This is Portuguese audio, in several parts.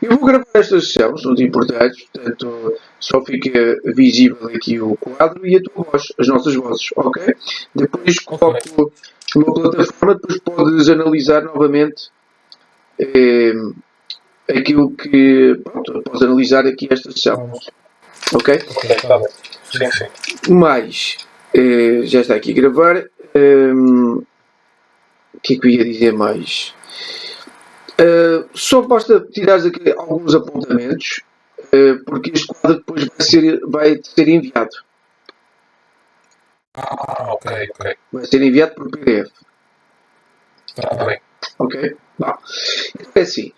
Eu vou gravar estas sessões, são muito importantes, portanto só fica visível aqui o quadro e a tua voz, as nossas vozes, ok? Depois coloco numa plataforma, depois podes analisar novamente aquilo que, pronto, podes analisar aqui esta sessão, ok? Ok, está bem. Sim, sim. Mais, já está aqui a gravar, o que é que eu ia dizer mais? Só basta tirares aqui alguns apontamentos, porque este quadro depois vai ser enviado. Ok. Vai ser enviado por PDF. Está bem. Ok? Bom, é assim.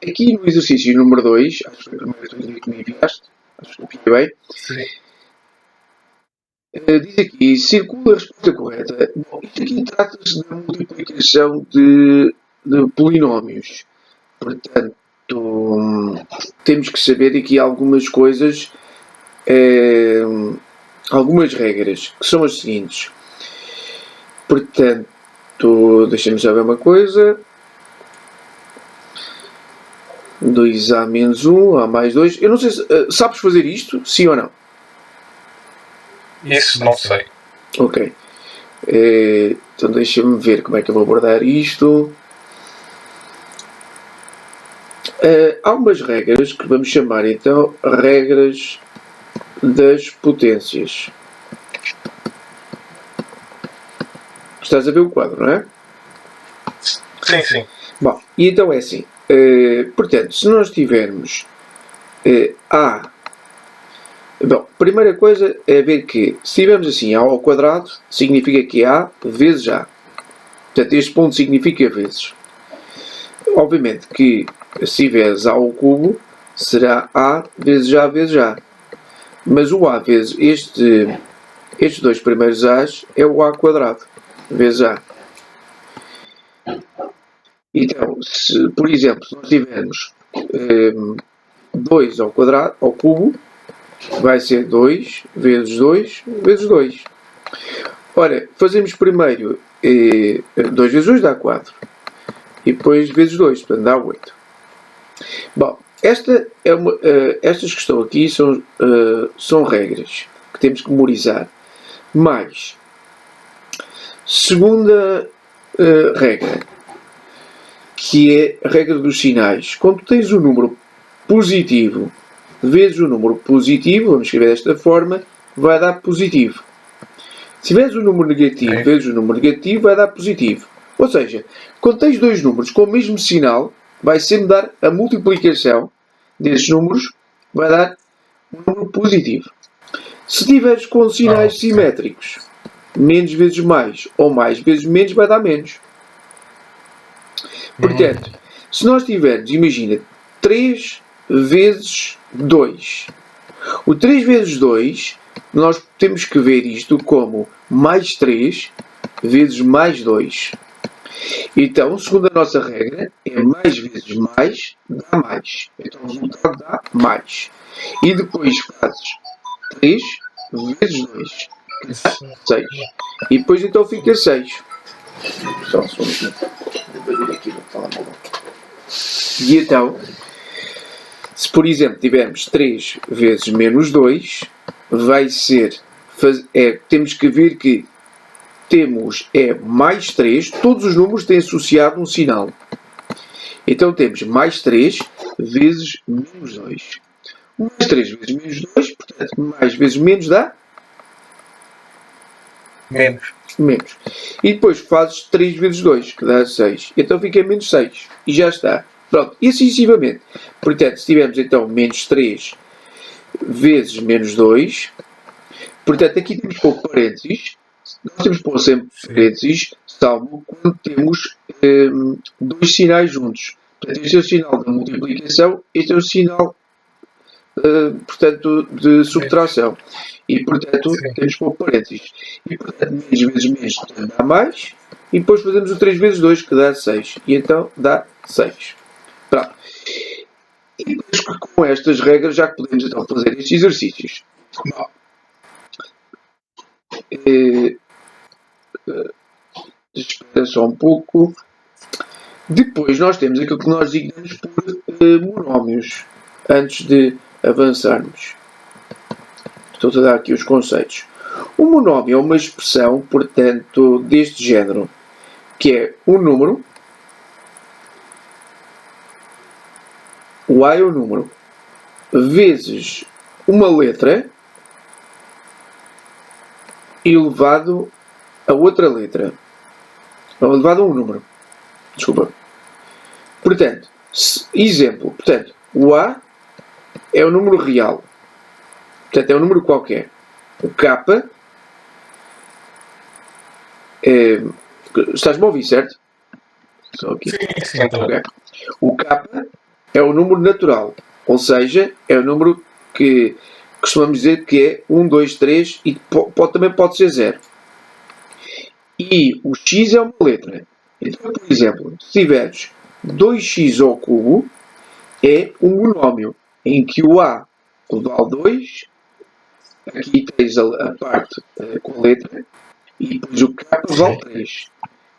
Aqui no exercício número 2, acho que foi a primeira que me enviaste, acho que copiei bem. Sim. Diz aqui, circula a resposta correta. Bom, isto aqui trata-se da multiplicação de polinómios. Portanto, temos que saber aqui algumas coisas, algumas regras, que são as seguintes. Portanto, deixem-me já ver uma coisa. 2A menos 1, A mais 2. Eu não sei se sabes fazer isto, sim ou não? Isso não sei. Ok. Então deixa-me ver como é que eu vou abordar isto. Há umas regras que vamos chamar então regras das potências. Estás a ver o quadro, não é? Sim, sim. Bom, e então é assim. Portanto, se nós tivermos A. Bom, primeira coisa é ver que se tivermos assim A ao quadrado, significa que é A vezes A. Portanto, este ponto significa vezes. Obviamente que se tiveres A ao cubo, será A vezes A vezes A. Mas o A vezes estes dois primeiros A's é o A quadrado vezes A. Então, se, por exemplo, se nós tivermos 2 ao quadrado, ao cubo, vai ser 2 vezes 2 vezes 2. Ora, fazemos primeiro 2 vezes 2 dá 4. E depois vezes 2, portanto dá 8. Bom, estas que estão aqui são regras que temos que memorizar. Mais, segunda regra, que é a regra dos sinais. Quando tens um número positivo vezes o número positivo, vamos escrever desta forma, vai dar positivo. Se tiveres um número negativo vezes o número negativo, vai dar positivo. Ou seja, quando tens dois números com o mesmo sinal, vai sempre dar a multiplicação desses números, vai dar um número positivo. Se tiveres com sinais simétricos, menos vezes mais ou mais vezes menos, vai dar menos. Portanto, se nós tivermos, imagina, 3 vezes 2. O 3 vezes 2, nós temos que ver isto como mais 3 vezes mais 2. Então, segundo a nossa regra, é mais vezes mais dá mais. Então, o resultado dá mais. E depois fazes 3 vezes 2, que dá 6. E depois então fica 6. Só um minuto. Vou ver aqui no telemóvel. E então, se por exemplo tivermos 3 vezes menos 2, vai ser, temos que ver que temos mais 3, todos os números têm associado um sinal. Então temos mais 3 vezes menos 2. Mais 3 vezes menos 2, portanto, mais vezes menos dá? Menos. E depois fazes 3 vezes 2, que dá 6. Então fica menos 6. E já está. Pronto. E assim sucessivamente. Portanto, se tivermos então menos 3 vezes menos 2, portanto, aqui temos que pôr parênteses. Nós temos que pôr sempre parênteses, salvo quando temos dois sinais juntos. Portanto, este é o sinal de multiplicação, este é o sinal, portanto, de subtração. E, portanto, temos que pôr parênteses. E, portanto, menos vezes menos dá mais. E depois fazemos o 3 vezes 2, que dá 6. E então dá 6. Pronto. E depois, com estas regras, já podemos então fazer estes exercícios. Bom, espera só um pouco. Depois nós temos aquilo que nós designamos por monómios antes de avançarmos. Estou a dar aqui os conceitos. O monómio é uma expressão, portanto, deste género, que é um número, o A é o número, vezes uma letra elevado a outra letra. Elevado a um número. Desculpa. Portanto, exemplo. Portanto, o A é o número real. Portanto, é um número qualquer. O K é... Estás-me a ouvir, certo? Só aqui. Sim, Okay. O K é o número natural. Ou seja, é o número que costumamos dizer que é 1, 2, 3 e também pode ser 0. E o x é uma letra. Então, por exemplo, se tiveres 2x ao cubo, é um monómio, em que o A vale 2, aqui tens a parte com a letra, e depois o K vale 3.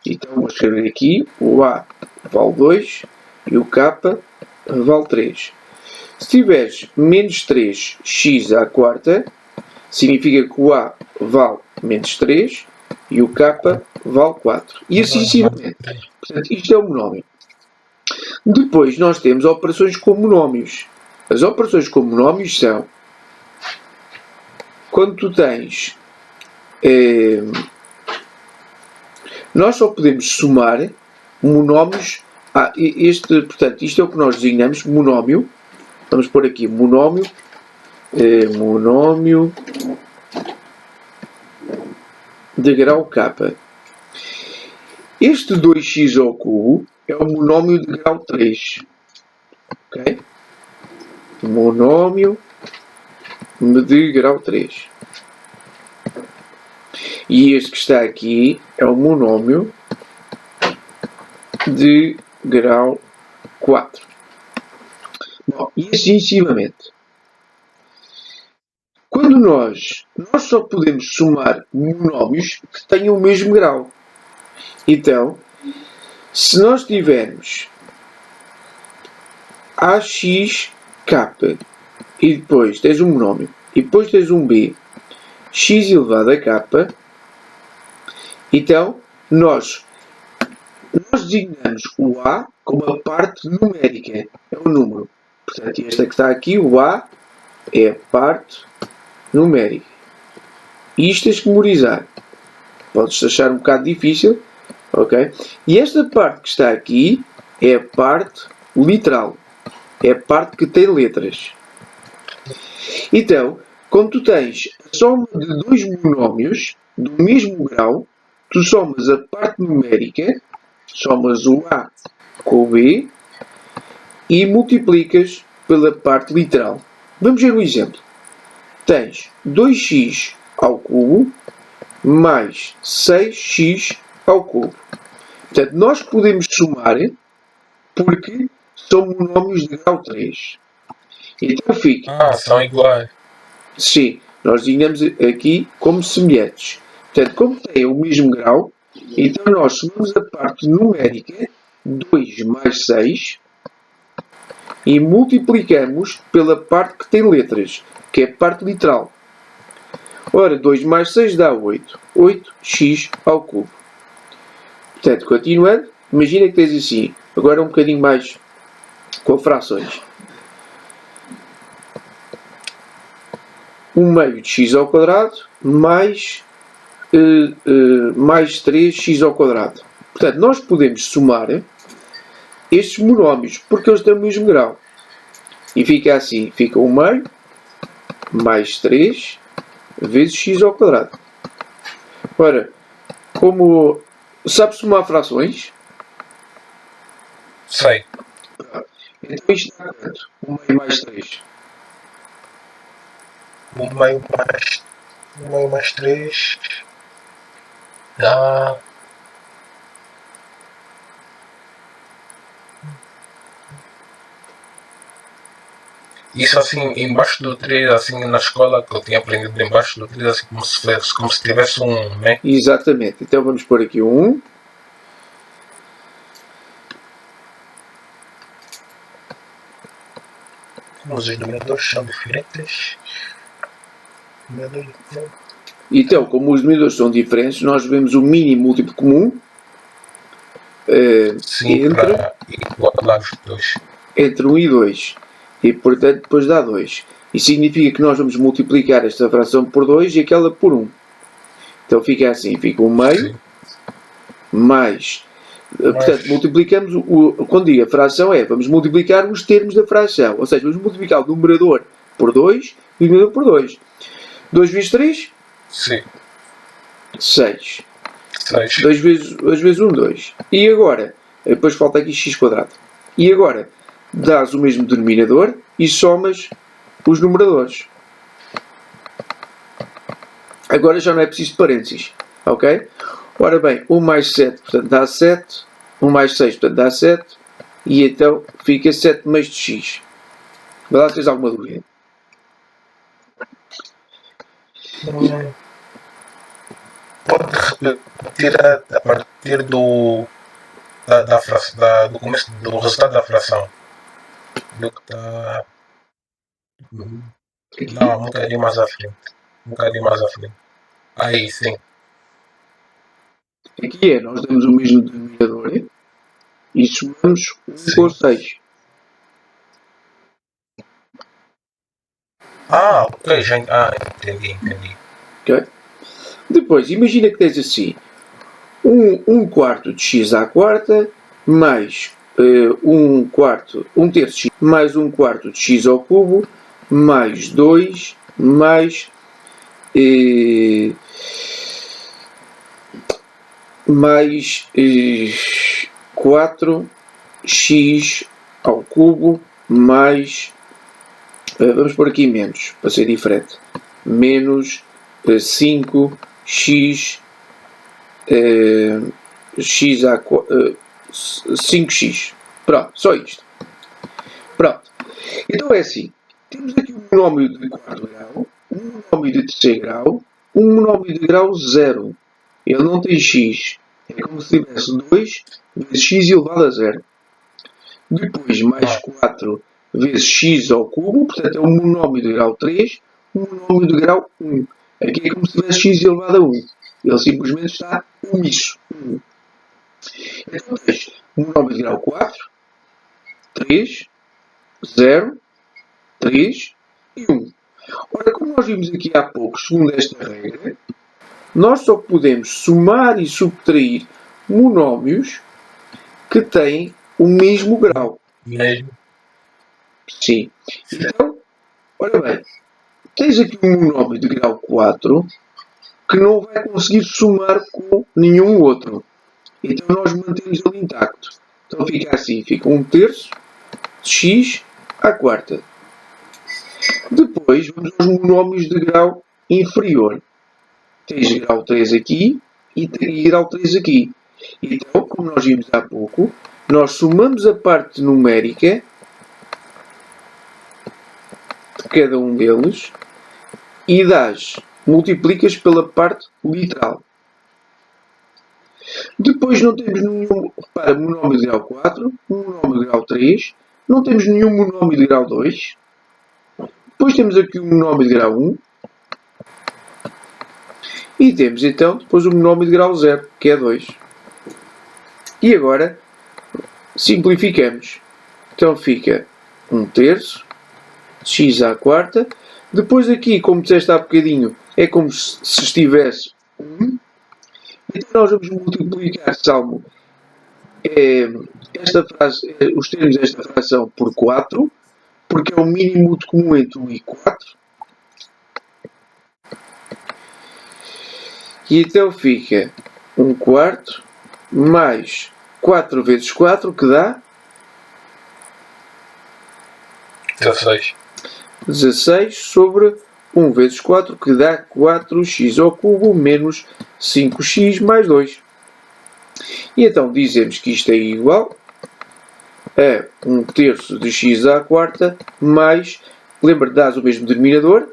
Então vou escrever aqui, o A vale 2 e o K vale 3. Se tiveres menos 3x à quarta, significa que o A vale menos 3 e o K vale 4. E assim sucessivamente. Portanto, isto é um monómio. Depois nós temos operações com monómios. As operações com monómios são quando tu tens... nós só podemos somar monómios... portanto, isto é o que nós designamos monómio. Vamos pôr aqui monómio. Monómio de grau K. Este 2x ao cubo é o monómio de grau 3. Ok? Monómio de grau 3. E este que está aqui é o monómio de grau 4. Bom, e assim sucessivamente. Quando nós só podemos somar monómios que tenham o mesmo grau. Então, se nós tivermos AXK e depois tens um monómio e depois tens um B, x elevado a k, então nós designamos o A como a parte numérica, é o número. Portanto, esta que está aqui, o A, é a parte numérica. E isto tens que memorizar. Podes achar um bocado difícil, ok? E esta parte que está aqui é a parte literal. É a parte que tem letras. Então, quando tu tens a soma de dois monómios do mesmo grau, tu somas a parte numérica, somas o A com o B e multiplicas pela parte literal. Vamos ver um exemplo. Tens 2x ao cubo mais 6x ao cubo. Portanto, nós podemos somar porque são monómios de grau 3. Então fica... são iguais. Sim, nós designamos aqui como semelhantes. Portanto, como têm o mesmo grau, então nós somamos a parte numérica, 2 mais 6, e multiplicamos pela parte que tem letras, que é a parte literal. Ora, 2 mais 6 dá 8. 8x ao cubo. Portanto, continuando, imagina que tens assim, agora um bocadinho mais com frações. 1 meio de x ao quadrado mais 3x ao quadrado. Portanto, nós podemos somar estes monómios, porque eles têm o mesmo grau. E fica assim, fica 1 meio mais 3 vezes x ao quadrado. Ora, como sabes somar frações? Sei. Então isto dá quanto? 1 meio mais 3. 1 meio mais 3 dá... Isso assim, embaixo do 3, assim na escola, que eu tinha aprendido embaixo do 3, assim como se tivesse um, né? Exatamente. Então vamos pôr aqui um 1. Mas os denominadores são diferentes. Então, como os denominadores são diferentes, nós vemos o mínimo múltiplo comum Sim, para igualar os dois. Entre 1 e 2. E, portanto, depois dá 2. Isso significa que nós vamos multiplicar esta fração por 2 e aquela por 1. Então fica assim, fica 1 meio, mais... Portanto, multiplicamos, quando digo a fração vamos multiplicar os termos da fração. Ou seja, vamos multiplicar o numerador por 2 e o denominador por 2. 2 vezes 3? Sim. 6. 2 vezes 1, 2. E agora, depois falta aqui x quadrado. E agora, dás o mesmo denominador e somas os numeradores. Agora já não é preciso parênteses. Ok? Ora bem, 1 mais 7, portanto dá 7. 1 mais 6, portanto dá 7. E então fica 7 meios de x. Vai lá se tens alguma dúvida. Pode repetir a partir do começo do resultado da fração. Do que está. Não, um bocadinho mais à frente. Aí, sim. Aqui nós temos o mesmo denominador e somamos 1 com 6. Ok, já entendi. Okay? Depois, imagina que tens assim 1 quarto de x à quarta mais 1 terço de x mais 1 quarto de x ao cubo mais 2 mais 4x ao cubo mais, vamos pôr aqui menos, para ser diferente, menos 5x, x a 5x. Pronto, só isto. Pronto. Então é assim. Temos aqui um monómio de quarto grau, um monómio de terceiro grau, um monómio de grau 0. Ele não tem x. É como se tivesse 2 vezes x elevado a 0. Depois, mais 4 vezes x ao cubo. Portanto, é um monómio de grau 3, um monómio de grau 1. Aqui é como se tivesse x elevado a 1. Ele simplesmente está omisso. 1. Então, tens um monómio de grau 4, 3, 0, 3 e 1. Ora, como nós vimos aqui há pouco, segundo esta regra, nós só podemos somar e subtrair monómios que têm o mesmo grau. Mesmo. Sim. Então, ora bem, tens aqui um monómio de grau 4 que não vai conseguir somar com nenhum outro. Então nós mantemos ele intacto. Então fica assim, fica 1 terço de x à quarta. Depois vamos aos monómios de grau inferior. Tens grau 3 aqui e grau 3 aqui. Então, como nós vimos há pouco, nós somamos a parte numérica de cada um deles e multiplicas pela parte literal. Depois não temos nenhum, repara, monómio de grau 4, monómio de grau 3, não temos nenhum monómio de grau 2. Depois temos aqui um monómio de grau 1. E temos então depois o monómio de grau 0, que é 2. E agora simplificamos. Então fica 1 terço, x à quarta. Depois aqui, como disseste há bocadinho, é como se estivesse 1. Então nós vamos multiplicar, Salmo, os termos desta fração por 4, porque é o mínimo de comum entre 1 e 4. E então fica 1 quarto mais 4 vezes 4, que dá 16. 16 sobre 1 vezes 4, que dá 4x ao cubo menos 5x mais 2. E então dizemos que isto é igual a 1 terço de x à quarta mais, lembra-te, dás o mesmo denominador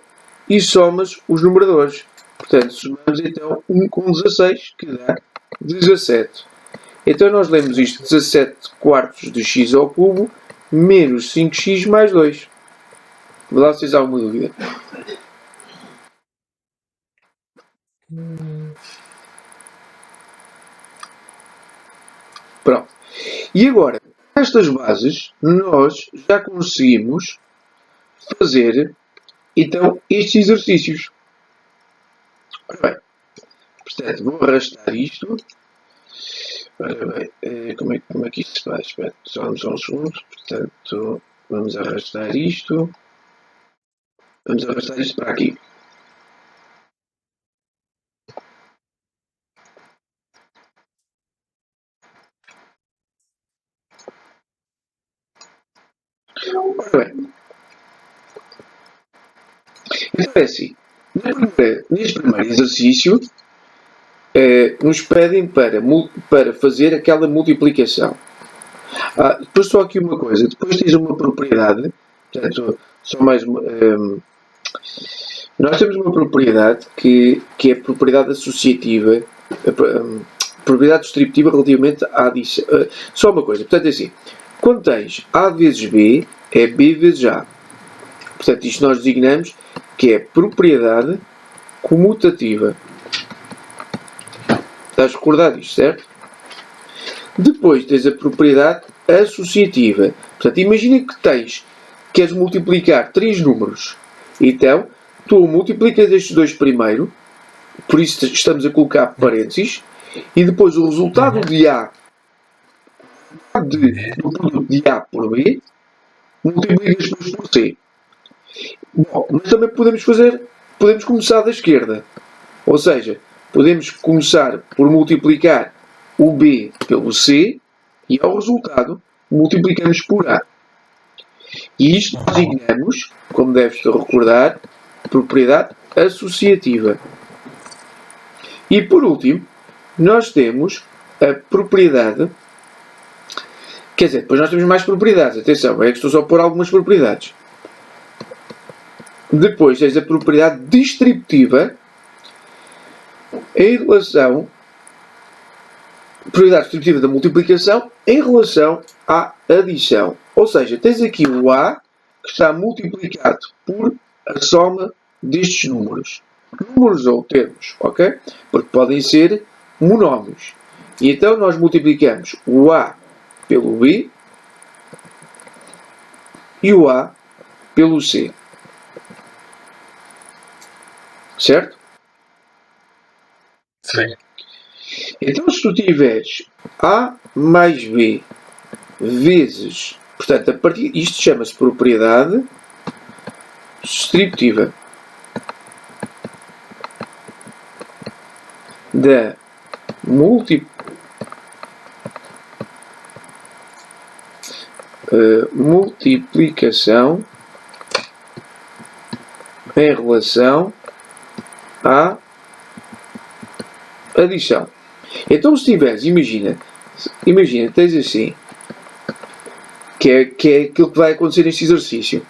e somas os numeradores. Portanto, somamos então 1 com 16, que dá 17. Então nós lemos isto 17 quartos de x ao cubo menos 5x mais 2. Vê lá se tens alguma dúvida. Pronto. E agora, com estas bases, nós já conseguimos fazer, então, estes exercícios. Ora bem, portanto, vou arrastar isto. Ora bem, como é que isto se faz? Espera, só um segundo. Portanto, vamos arrastar isto. Vamos arrastar isto para aqui. Ora bem. Então é assim. Neste primeiro exercício, nos pedem para fazer aquela multiplicação. Depois só aqui uma coisa. Depois tens uma propriedade. Portanto, só mais... nós temos uma propriedade que é a propriedade associativa. Propriedade distributiva relativamente à adição. Só uma coisa. Portanto é assim. Quando tens A vezes B, é B vezes A. Portanto, isto nós designamos que é propriedade comutativa. Estás recordado isto, certo? Depois tens a propriedade associativa. Portanto, imagina que queres multiplicar 3 números. Então, tu multiplicas estes dois primeiro, por isso estamos a colocar parênteses, e depois o resultado de A do produto de A por B, multiplicas depois por C. Bom, mas também podemos começar da esquerda. Ou seja, podemos começar por multiplicar o B pelo C e ao resultado multiplicamos por A. E isto designamos, como deves recordar, propriedade associativa. E por último, nós temos a propriedade. Quer dizer, depois nós temos mais propriedades. Atenção, é que estou só a pôr algumas propriedades. Depois tens a propriedade distributiva em relação. Propriedade distributiva da multiplicação em relação à adição. Ou seja, tens aqui o A que está multiplicado por a soma destes números. Números ou termos, ok? Porque podem ser monómios. E então nós multiplicamos o A pelo B e o A pelo C. Certo? Sim. Então, se tu tiveres A mais B vezes... Portanto, isto chama-se propriedade distributiva da multiplicação em relação à adição. Então, se tiveres, imagina, tens assim, que é aquilo que vai acontecer neste exercício.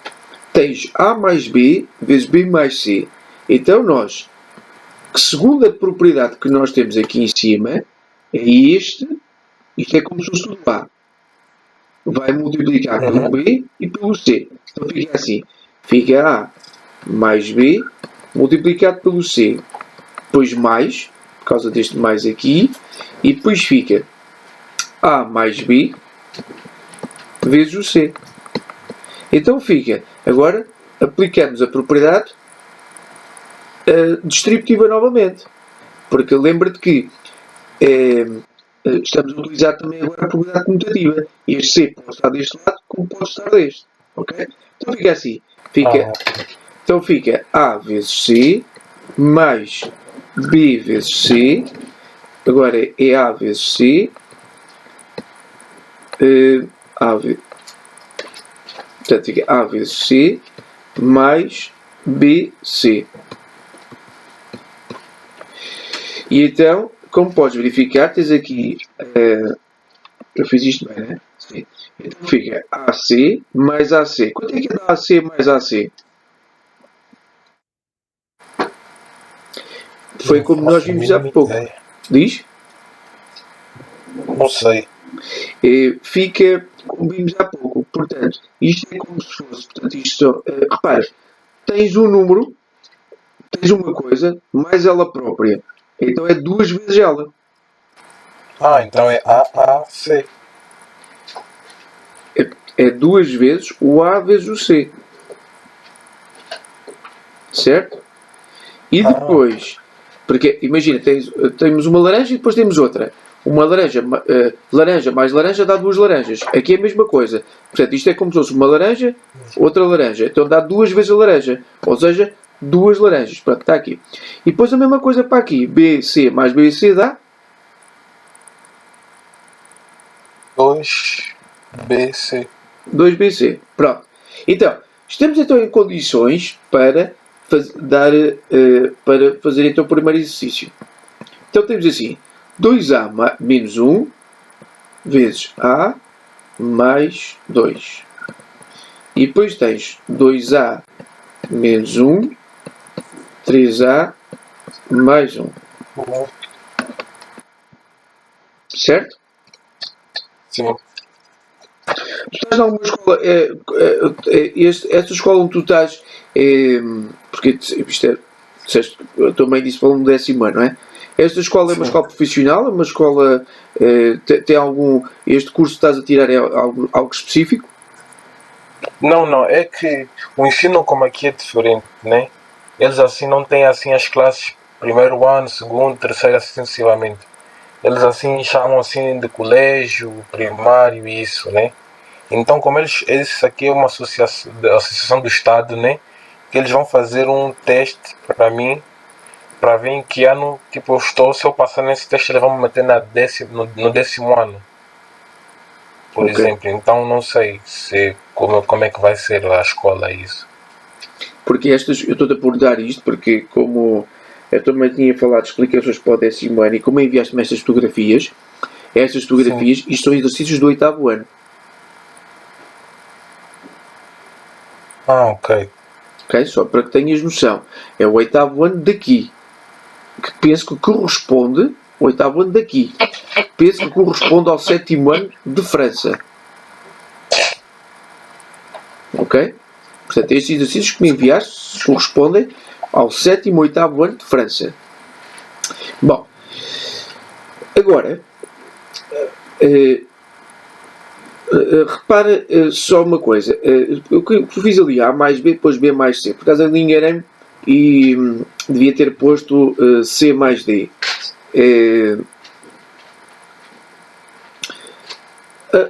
Tens A mais B vezes B mais C. Então, segundo a propriedade que nós temos aqui em cima, é isto é como se fosse tudo A. Vai multiplicar pelo B e pelo C. Então, fica assim. Fica A mais B multiplicado pelo C. Depois mais, por causa deste mais aqui, e depois fica A mais B vezes o C. Então fica, agora aplicamos a propriedade distributiva novamente, porque lembra-te que estamos a utilizar também agora a propriedade comutativa. Este C pode estar deste lado como pode estar deste, ok? Então fica assim, então fica A vezes C mais B vezes C, agora é A vezes C, portanto fica A vezes C mais BC. E então, como podes verificar, tens aqui, eu fiz isto bem, né? Sim. Então fica AC mais AC. Quanto é que dá AC mais AC? Foi como nós vimos há pouco. Diz? Não sei. Fica como vimos há pouco. Portanto, isto é como se fosse, portanto, isto, repara, tens um número, tens uma coisa, mais ela própria. Então é duas vezes ela. Então é AAC. É duas vezes o A vezes o C. Certo? E depois, porque imagina, temos uma laranja e depois temos outra. Uma laranja, laranja mais laranja dá duas laranjas. Aqui é a mesma coisa. Portanto, isto é como se fosse uma laranja, outra laranja. Então dá duas vezes a laranja. Ou seja, duas laranjas. Pronto, está aqui. E depois a mesma coisa para aqui. BC mais BC dá 2BC. 2BC. Pronto. Então, estamos então em condições para fazer então o primeiro exercício. Então temos assim, 2A menos 1 vezes A mais 2. E depois tens 2A menos 1, 3A mais 1. Certo? Sim. Tu estás em alguma escola, esta escola onde tu estás, porque isto é, eu também disse para um 10º ano, não é? Esta escola é uma escola profissional, é uma escola, tem algum, este curso que estás a tirar é algo específico? Não, é que o ensino como aqui é diferente, né? Eles assim não têm assim as classes primeiro ano, segundo, terceiro, assim sucessivamente. Eles assim chamam assim de colégio, primário e isso, né? Então como esse aqui é uma associação do Estado, né? Que eles vão fazer um teste para mim, para ver em que ano tipo eu estou. Se eu passar nesse teste eles vão me meter no 10º ano, por exemplo. Então não sei como é que vai ser a escola isso. Porque eu estou a abordar isto porque como eu também tinha falado de explicações para o 10º ano e como enviaste-me estas fotografias, isto são exercícios do 8º ano. Ok. Ok? Só para que tenhas noção. É o 8º ano daqui. Que penso que corresponde, o 8º ano daqui, penso que corresponde ao 7º ano de França. Ok? Portanto, estes exercícios que me enviaste correspondem ao 7º e 8º ano de França. Bom, agora, repara só uma coisa. Eu fiz ali A mais B, depois B mais C. Por acaso ali enganei-me e devia ter posto C mais D.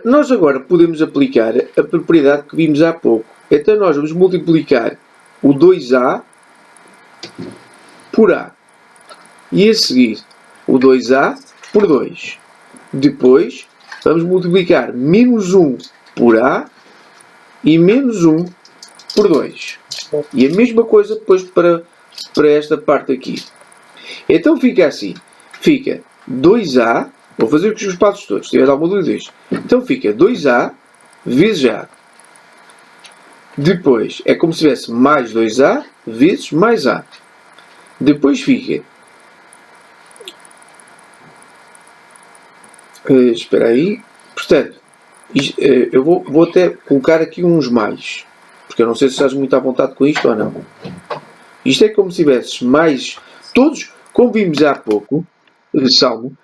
Nós agora podemos aplicar a propriedade que vimos há pouco. Então nós vamos multiplicar o 2A por A. E a seguir o 2A por 2. Depois vamos multiplicar menos 1 por A e menos 1 por 2. E a mesma coisa depois para esta parte aqui. Então fica assim. Fica 2A. Vou fazer com os passos todos. Se tiver alguma dúvida disto. Então fica 2A vezes A. Depois é como se tivesse mais 2A vezes mais A. Depois fica. Espera aí. Portanto, eu vou até colocar aqui uns mais. Porque eu não sei se estás muito à vontade com isto ou não. Isto é como se tivesses mais. Todos, como vimos há pouco, Salmo,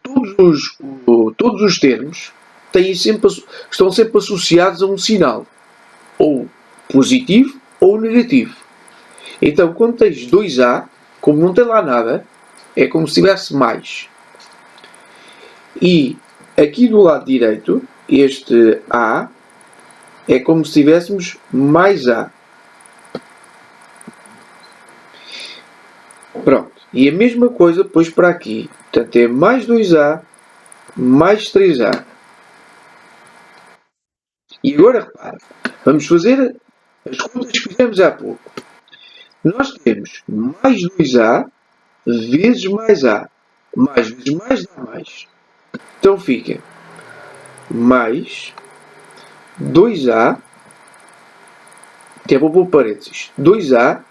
todos os termos estão sempre associados a um sinal. Ou positivo ou negativo. Então, quando tens 2A, como não tem lá nada, é como se tivesse mais. E aqui do lado direito, este A é como se tivéssemos mais A. Pronto. E a mesma coisa depois para aqui. Portanto, é mais 2A, mais 3A. E agora, repara, vamos fazer as contas que fizemos há pouco. Nós temos mais 2A vezes mais A. Mais vezes mais dá mais. Então fica mais 2A, que é para pôr parênteses, 2A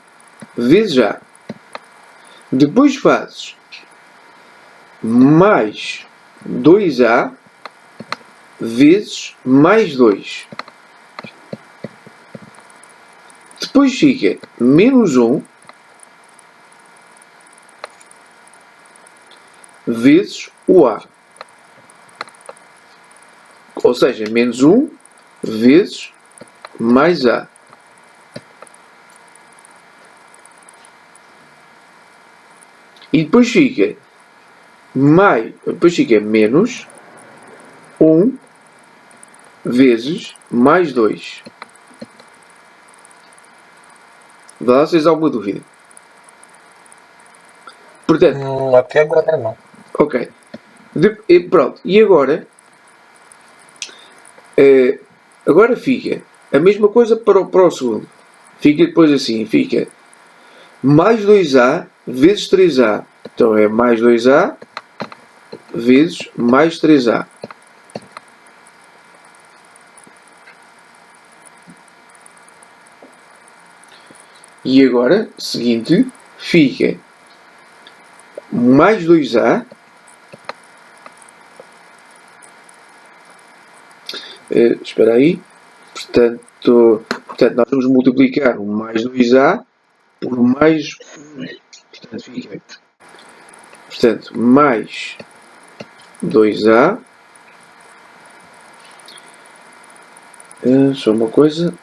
vezes A. Depois fazes mais 2A vezes mais 2. depois fica menos 1 vezes o A. Ou seja, menos 1 vezes mais A. E depois fica menos 1 vezes mais 2. Vá lá, vocês alguma dúvida? Portanto, Até agora não. ok. Pronto. E agora? Agora fica a mesma coisa para o segundo. Fica depois assim. Fica mais 2A vezes 3A. Então é mais 2A vezes mais 3A. E agora, seguinte, fica mais 2A. Espera aí. Portanto, nós vamos multiplicar o mais 2A por mais 1. Portanto, fica. Portanto, mais 2A. Só uma coisa.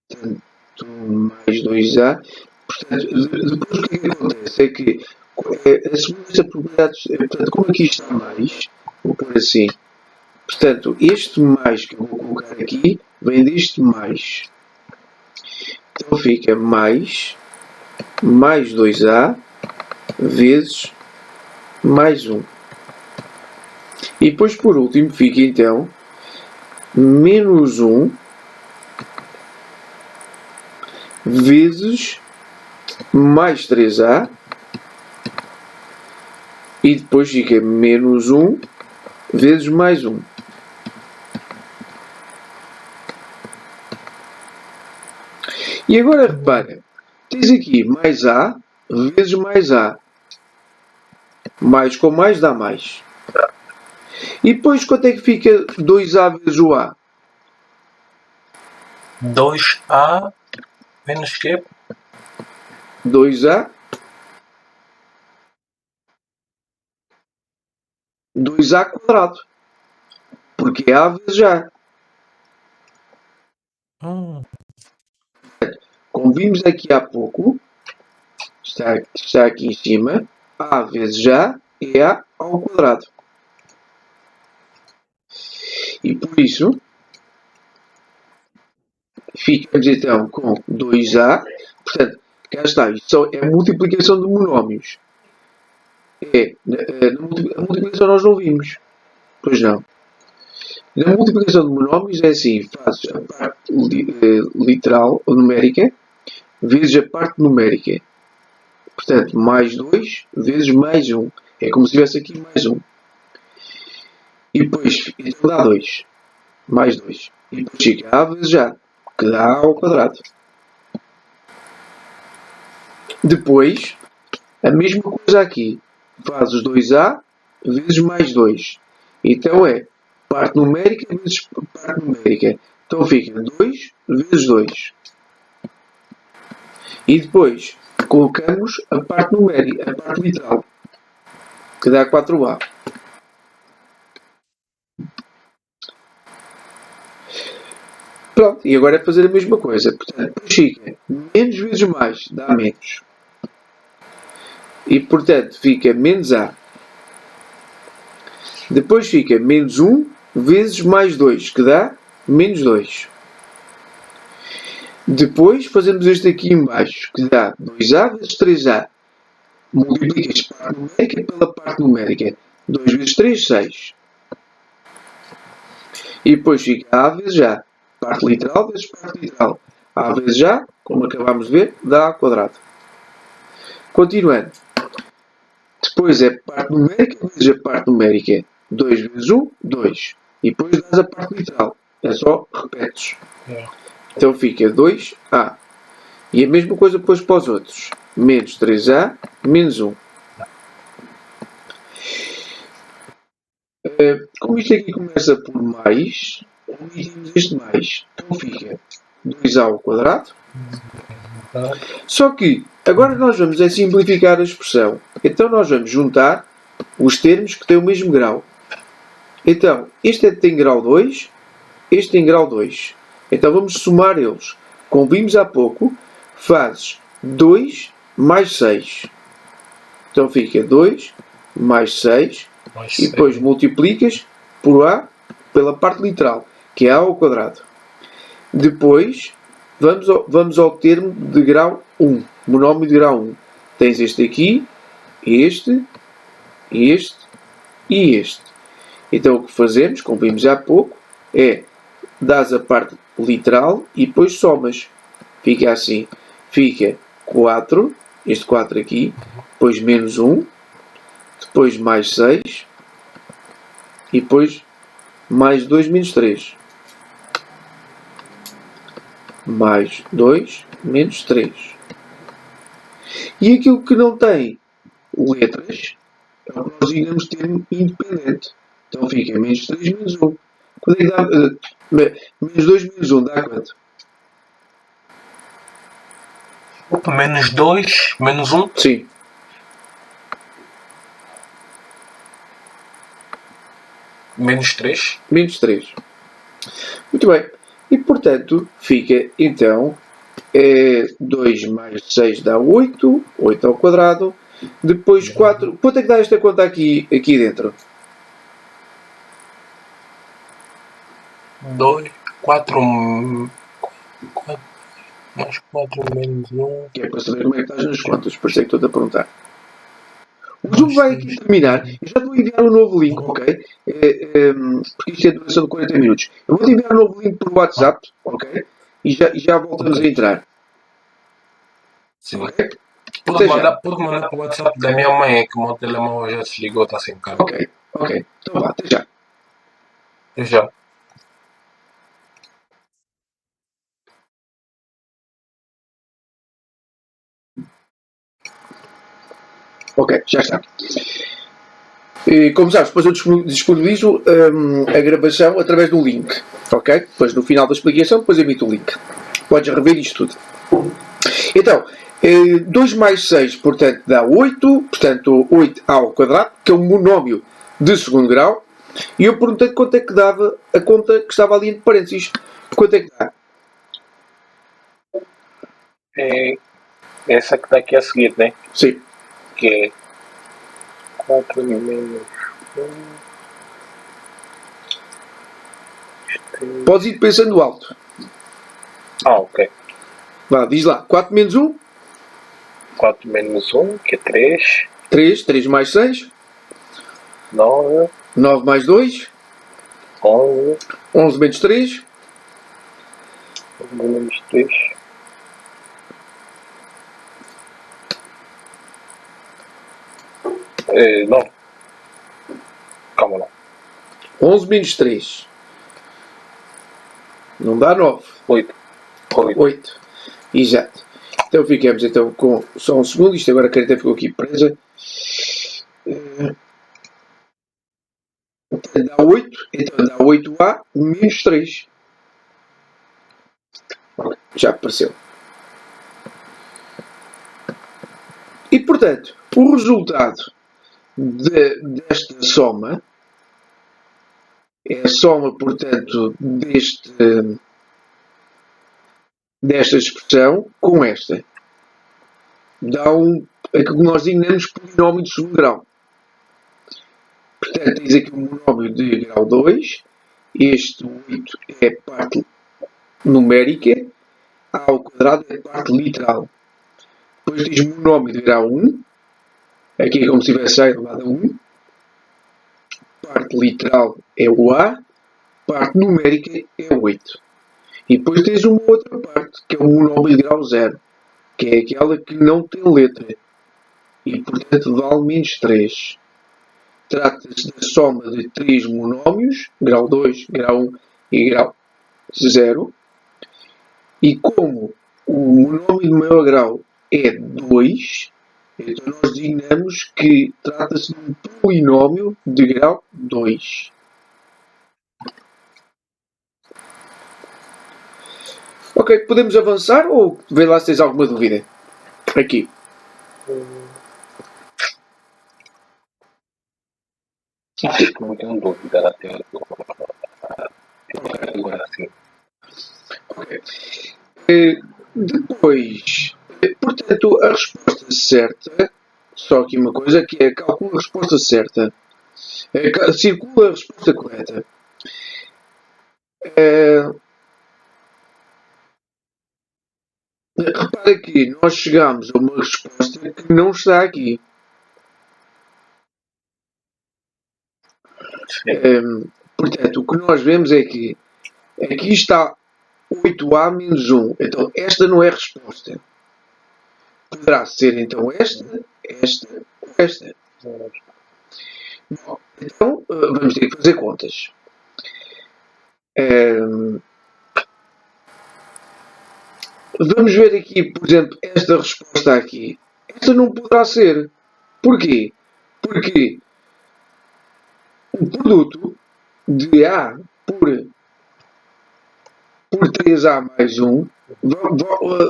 Portanto, mais 2A. Portanto, depois o que é que acontece? É que assumindo esta propriedade, portanto, como aqui está mais, vou pôr assim. Portanto, este mais que eu vou colocar aqui vem deste mais. Então fica mais 2A vezes mais 1. E depois, por último, fica então menos 1 vezes mais 3A. E depois fica menos 1 vezes mais 1. E agora repara, tens aqui mais A vezes mais A. Mais com mais dá mais. E depois quanto é que fica 2A vezes o A? 2A menos que? 2A. 2A quadrado. Porque é A vezes A. Como vimos aqui há pouco, está aqui em cima, A vezes A é A ao quadrado. E por isso, ficamos então com 2A. Portanto, cá está, isto é multiplicação de monómios. A multiplicação nós não vimos. Pois não. Na multiplicação de monómios é assim, fazes a parte literal ou numérica vezes a parte numérica. Portanto, mais 2 vezes mais 1. É como se tivesse aqui mais 1. E depois, então dá 2. Mais 2. E depois fica A vezes A, que dá A ao quadrado. Depois, a mesma coisa aqui. Fazes 2A vezes mais 2. Então é parte numérica vezes parte numérica. Então fica 2 vezes 2. E depois colocamos a parte numérica, a parte literal, que dá 4A. Pronto, e agora é fazer a mesma coisa. Portanto, depois fica menos vezes mais, dá menos. E portanto fica menos A. Depois fica menos 1 vezes mais 2, que dá menos 2. Depois fazemos este aqui em baixo, que dá 2A vezes 3A. Multiplicas a parte numérica pela parte numérica. 2 vezes 3, 6. E depois fica A vezes A. Parte literal vezes parte literal. A vezes A, como acabámos de ver, dá A quadrado. Continuando. Depois é parte numérica vezes a parte numérica. 2 vezes 1, 2. E depois dás a parte literal. É só repetes. Então fica 2A. E a mesma coisa depois para os outros. Menos 3A, menos 1. Como isto aqui começa por mais, omitimos este mais. Então fica 2a ao quadrado. Só que agora nós vamos simplificar a expressão. Então nós vamos juntar os termos que têm o mesmo grau. Então, este tem grau 2, este tem grau 2. Então vamos somar eles. Como vimos há pouco, fazes 2 mais 6. Então fica 2 mais 6 e depois multiplicas por a pela parte literal, que é a ao quadrado. Depois vamos ao termo de grau 1, monómio de grau 1. Tens este aqui, este e este. Então o que fazemos, como vimos há pouco, é dás a parte literal e depois somas. Fica assim. Fica 4, este 4 aqui, depois menos 1, depois mais 6 e depois mais 2 menos 3. Mais 2 menos 3. E aquilo que não tem letras é o que nós digamos termo independente. Então fica menos 3 menos 1. Quando é que dá? Menos 2 menos 1 dá quanto? Menos 2, menos 1. Sim. Menos 3. Menos 3. Muito bem. E portanto fica então 2 mais 6 dá 8. 8 ao quadrado. Depois 4. Quanto é que dá esta conta aqui dentro? 2, 4 mais 4 menos 1. Que é para saber como é que estás nas contas. Por isso é que estou-te a perguntar. O Zoom vai aqui terminar. Eu já te vou enviar um novo link, ok? Porque isto é a duração de 40 minutos. Eu vou-te enviar um novo link por WhatsApp, ok? E já voltamos a entrar. Sim. Ok? Pode mandar para o WhatsApp da minha mãe, é que o meu telemóvel já se ligou, está sem carga. Ok. Então vá, até já. Eu já. Ok, já está. Como sabes, depois eu disponibilizo a gravação através do link. Ok? Depois no final da explicação, depois emito o link. Podes rever isto tudo. Então, 2 mais 6, portanto, dá 8. Portanto, 8 ao quadrado, que é um monómio de segundo grau. E eu perguntei quanto é que dava a conta que estava ali entre parênteses. Quanto é que dá? É essa que está aqui a seguir, né? Sim. Que é 4 menos 1. Podes ir pensando alto. Ok. Vá, diz lá. 4 menos 1? 4 menos 1, que é 3. 3. 3 mais 6? 9. 9 mais 2? 11. 11 menos 3? 11 menos 3. Não. Calma lá. 11 menos 3. Não dá 9. 8. 8. Exato. Então ficamos então com só um segundo. Isto agora a caneta ficou aqui presa. Dá 8. Então dá 8A menos 3. Já apareceu. E portanto, o resultado desta soma é a soma, portanto, desta expressão com esta. Dá aquilo que nós designamos polinómio de segundo grau. Portanto, tens aqui um monómio de grau 2. Este 8 é a parte numérica. A ao quadrado é a parte literal. Depois tens monómio de grau 1. Aqui é como se tivesse a elevado a 1. Parte literal é o A. Parte numérica é o 8. E depois tens uma outra parte, que é o monómio de grau 0, que é aquela que não tem letra. E, portanto, vale menos 3. Trata-se da soma de 3 monómios, grau 2, grau 1 e grau 0. E como o monómio de maior grau é 2, Então nós designamos que trata-se de um polinómio de grau 2. Ok, podemos avançar ou vê lá se tens alguma dúvida? Aqui. Acho que não tenho dúvida até agora sim. Ok. Depois, portanto, a resposta certa, só aqui uma coisa, que é calcula a resposta certa. Circula a resposta correta. Repara que nós chegamos a uma resposta que não está aqui. Portanto, o que nós vemos é que aqui está 8A menos 1. Então, esta não é a resposta. Poderá ser, então, esta ou esta. Bom, então, vamos ter que fazer contas. Vamos ver aqui, por exemplo, esta resposta aqui. Esta não poderá ser. Porquê? Porque o produto de A por 3A mais 1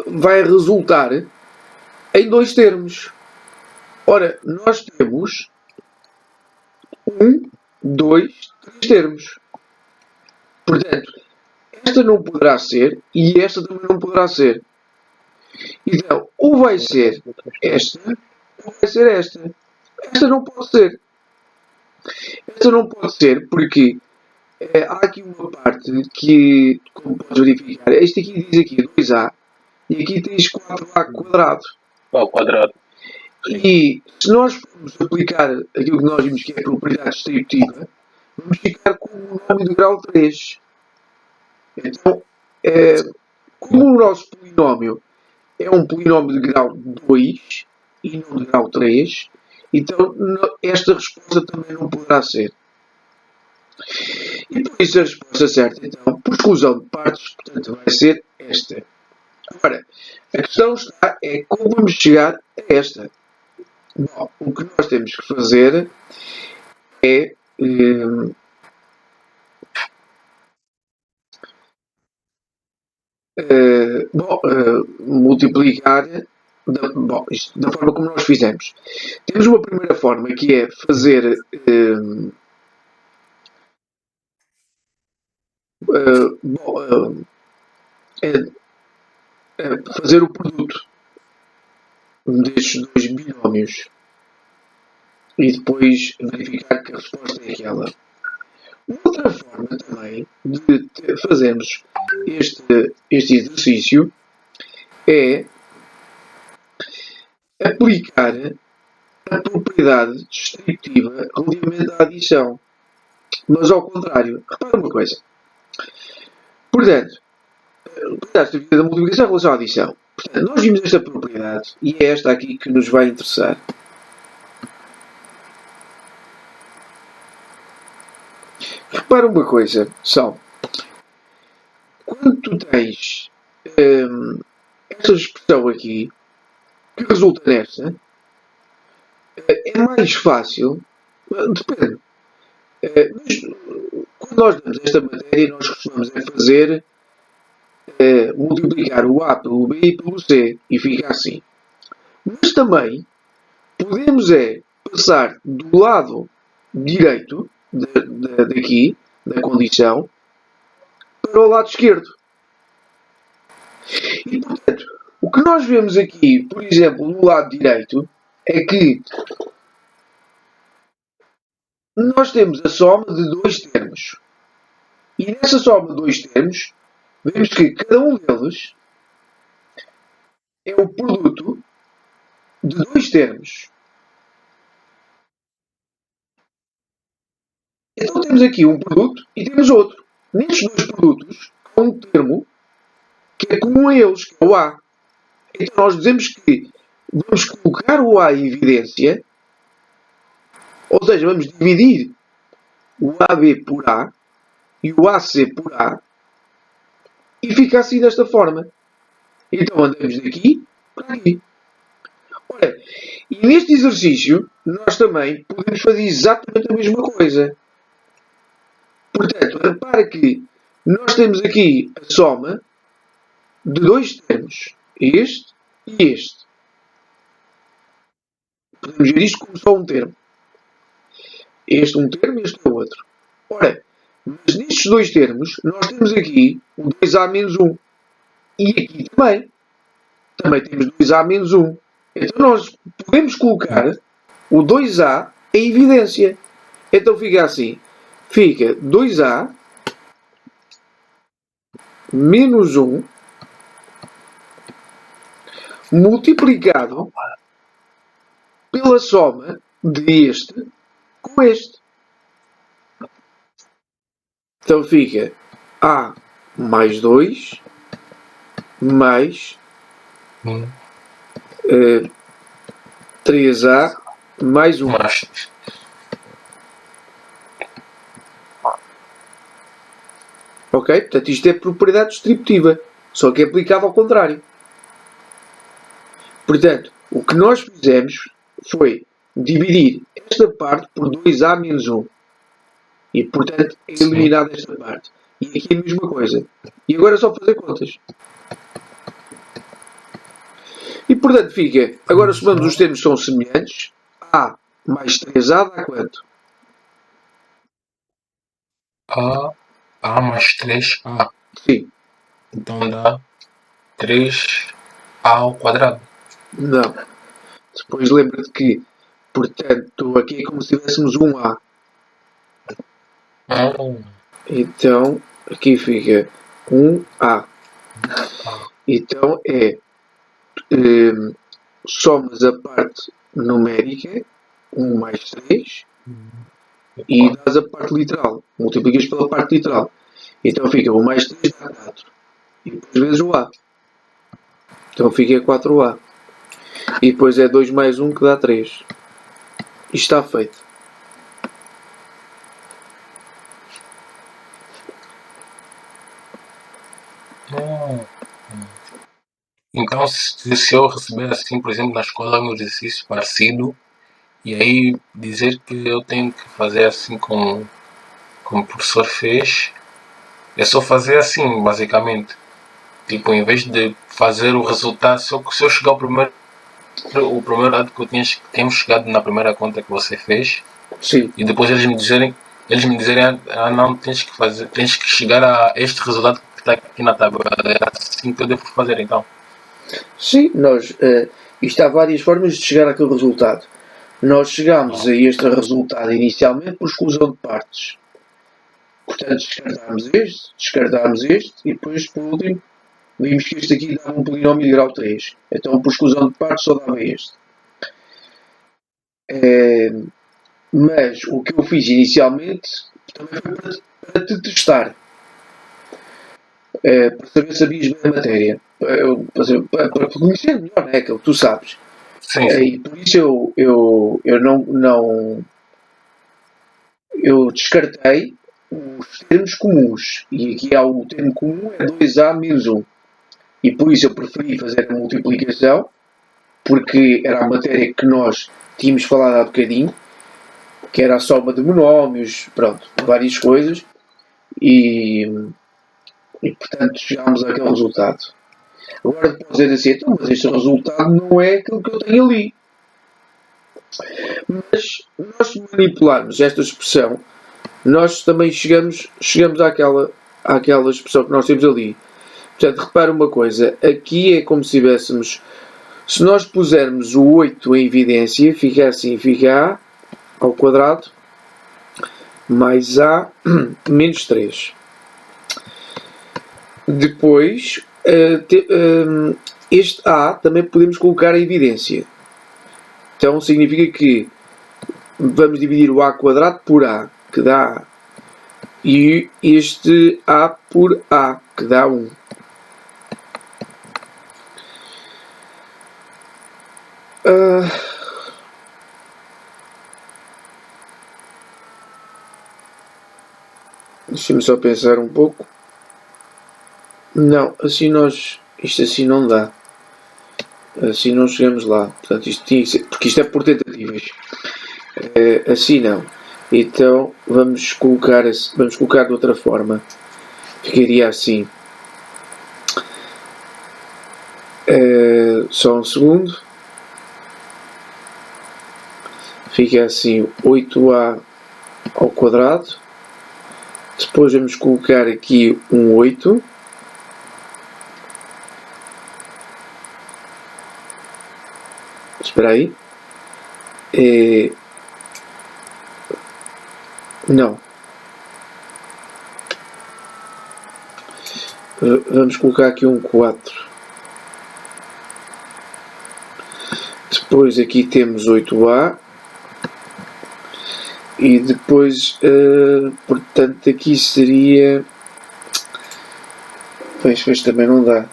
vai resultar em dois termos. Ora, nós temos 1, 2, 3 termos. Portanto, esta não poderá ser e esta também não poderá ser. Então, ou vai ser esta ou vai ser esta. Esta não pode ser. Esta não pode ser porque há aqui uma parte que, como podes verificar, este aqui diz aqui 2A e aqui tens 4A quadrado. Ao quadrado. E se nós formos aplicar aquilo que nós vimos que é a propriedade distributiva, vamos ficar com o nome de grau 3. Então, como o nosso polinómio é um polinómio de grau 2 e não de grau 3, então esta resposta também não poderá ser. E por isso a resposta certa, então, por exclusão de partes, portanto, vai ser esta. Agora, a questão está é como vamos chegar a esta. Bom, o que nós temos que fazer é multiplicar da forma como nós fizemos. Temos uma primeira forma que é fazer fazer o produto destes dois binómios e depois verificar que a resposta é aquela. Outra forma também de fazermos este exercício é aplicar a propriedade distributiva relativamente à adição. Mas ao contrário, repara uma coisa. Portanto, a propriedade distributiva da multiplicação em relação à adição. Portanto, nós vimos esta propriedade e é esta aqui que nos vai interessar. Repara uma coisa, só. Quando tu tens esta expressão aqui, que resulta nesta, é mais fácil, depende. Quando nós damos esta matéria, nós costumamos fazer multiplicar o A pelo B e pelo C, e fica assim. Mas também podemos passar do lado direito daqui, da condição, para o lado esquerdo. E, portanto, o que nós vemos aqui, por exemplo, no lado direito, é que nós temos a soma de dois termos. E nessa soma de dois termos, vemos que cada um deles é o produto de dois termos. Então temos aqui um produto e temos outro. Nestes dois produtos, há um termo que é comum a eles, que é o A. Então nós dizemos que vamos colocar o A em evidência, ou seja, vamos dividir o AB por A e o AC por A, e fica assim desta forma. Então andamos daqui para aqui. Ora, e neste exercício, nós também podemos fazer exatamente a mesma coisa. Portanto, repara que nós temos aqui a soma de dois termos. Este e este. Podemos ver isto como só um termo. Este um termo e este é o outro. Ora, mas nestes dois termos, nós temos aqui o 2a menos 1. E aqui também. Também temos 2a menos 1. Então nós podemos colocar o 2a em evidência. Então fica assim. Fica 2a menos 1 multiplicado pela soma deste com este. Então fica A mais 2 mais 3A mais 1. Mas, Ok? Portanto, isto é propriedade distributiva, só que é aplicado ao contrário. Portanto, o que nós fizemos foi dividir esta parte por 2A menos 1. E, portanto, é eliminada esta parte. E aqui é a mesma coisa. E agora é só fazer contas. E, portanto, fica... Agora somamos os termos que são semelhantes. A mais 3A dá quanto? A mais 3A. Sim. Então dá 3A ao quadrado. Não. Depois lembra-te que, portanto, aqui é como se tivéssemos um A. Então, aqui fica 1A. Então é somas a parte numérica, 1 mais 3, e dás a parte literal. Multiplicas pela parte literal. Então fica 1 mais 3 dá 4. E depois vezes o A. Então fica 4A. E depois é 2 mais 1 que dá 3. Isto está feito. Então, se eu receber assim, por exemplo, na escola um exercício parecido, e aí dizer que eu tenho que fazer assim como o professor fez, é só fazer assim, basicamente. Tipo, em vez de fazer o resultado, se eu chegar ao primeiro lado que tínhamos chegado na primeira conta que você fez, Sim. e depois eles me dizerem, não, tens que chegar a este resultado que está aqui na tabela. É assim que eu devo fazer, então. Sim, isto há várias formas de chegar àquele resultado. Nós chegámos a este resultado inicialmente por exclusão de partes. Portanto, descartámos este e depois, por último, vimos que este aqui dava um polinómio de grau 3. Então, por exclusão de partes, só dava este. Mas o que eu fiz inicialmente também foi para te testar. Para saber se sabias bem a matéria. Para conhecer melhor, é aquilo que tu sabes. Sim. E por isso eu não eu descartei os termos comuns. E aqui há o termo comum, é 2A menos 1. E por isso eu preferi fazer a multiplicação, porque era a matéria que nós tínhamos falado há bocadinho, que era a soma de monómios, pronto, várias coisas. E portanto chegámos àquele resultado. Agora posso dizer assim, então, mas este resultado não é aquilo que eu tenho ali. Mas nós, se manipularmos esta expressão, nós também chegamos àquela expressão que nós temos ali. Portanto, repara uma coisa, aqui é como se tivéssemos, se nós pusermos o 8 em evidência, fica assim, fica A ao quadrado mais A menos 3. Depois, este A também podemos colocar em evidência. Então significa que vamos dividir o A quadrado por A, que dá A. E este A por A, que dá 1. Deixa-me só pensar um pouco. Não, assim isto assim não dá. Assim não chegamos lá. Portanto, isto tinha que ser, porque isto é por tentativas. Assim não. Então vamos colocar de outra forma. Ficaria assim. Só um segundo. Fica assim 8a ao quadrado. Depois vamos colocar aqui um 8. Espera aí. Não. Vamos colocar aqui um 4. Depois aqui temos 8a. E depois, portanto, aqui seria... Pois também não dá.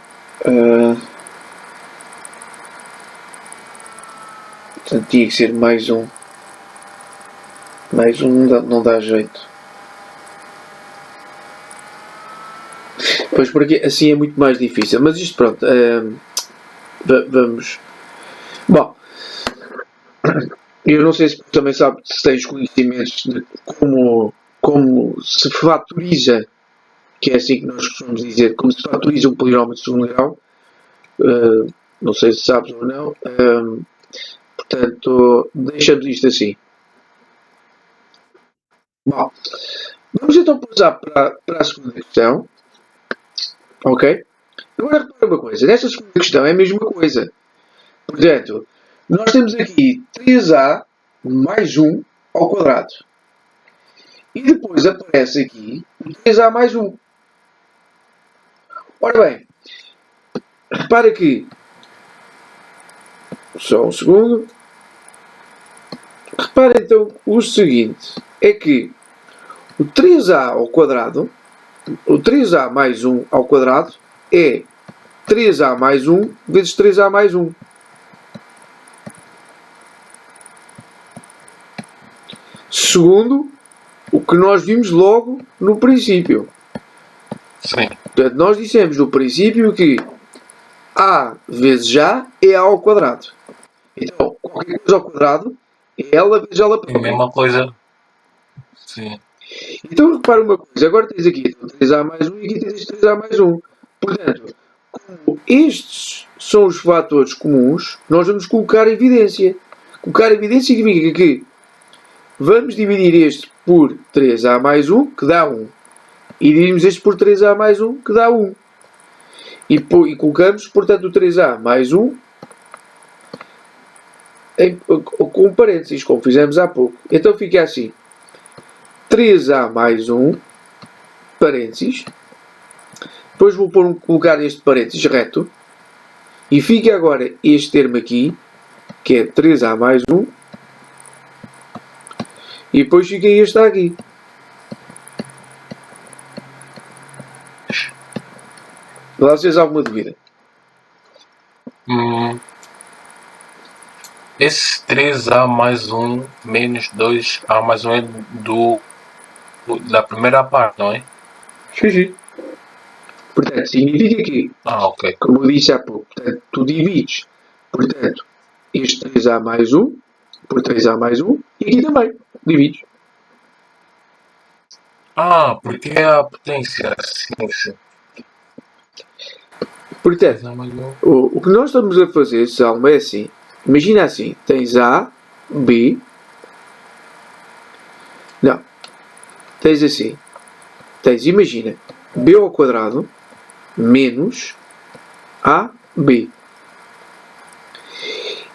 Portanto, tinha que ser mais um. Mais um não dá jeito. Pois porque assim é muito mais difícil. Mas isto pronto. Vamos. Bom. Eu não sei se também sabe se tens conhecimentos de como se fatoriza, que é assim que nós costumamos dizer, como se fatoriza um polinómio de segundo grau. Não sei se sabes ou não. Portanto, deixando isto assim. Bom, vamos então passar para a segunda questão. Ok? Agora repara uma coisa. Nesta segunda questão é a mesma coisa. Portanto, nós temos aqui 3a mais 1 ao quadrado. E depois aparece aqui o 3a mais 1. Ora bem, repara que... Só um segundo. Repara então o seguinte. É que o 3a ao quadrado, o 3a mais 1 ao quadrado é 3a mais 1 vezes 3a mais 1. Segundo o que nós vimos logo no princípio. Sim. Portanto, nós dissemos no princípio que a vezes a é a ao quadrado. Então, qualquer coisa ao quadrado é ela vezes ela É a própria. mesma coisa. Sim. Então, repara uma coisa. Agora tens aqui 3a mais 1 e aqui tens 3a mais 1. Portanto, como estes são os fatores comuns, nós vamos colocar evidência. Colocar evidência significa que vamos dividir este por 3a mais 1, que dá 1. E dividimos este por 3a mais 1, que dá 1. E colocamos, portanto, o 3a mais 1 com parênteses, como fizemos há pouco. Então fica assim. 3a mais 1, parênteses. Depois vou colocar este parênteses reto. E fica agora este termo aqui, que é 3a mais 1. E depois fica este aqui. Vocês alguma dúvida? Esse 3a mais 1 menos 2a mais 1 é da primeira parte, não é? Sim. Portanto, significa que, Ok. como eu disse há pouco, portanto, tu divides, portanto, este 3a mais 1 por 3a mais 1 e aqui também divides. Porque é a potência. Sim. Portanto, 3a mais 1. o que nós estamos a fazer, Salmo, é assim. Imagina assim, tens A, B... Não. Tens assim. Imagina, B ao quadrado menos AB.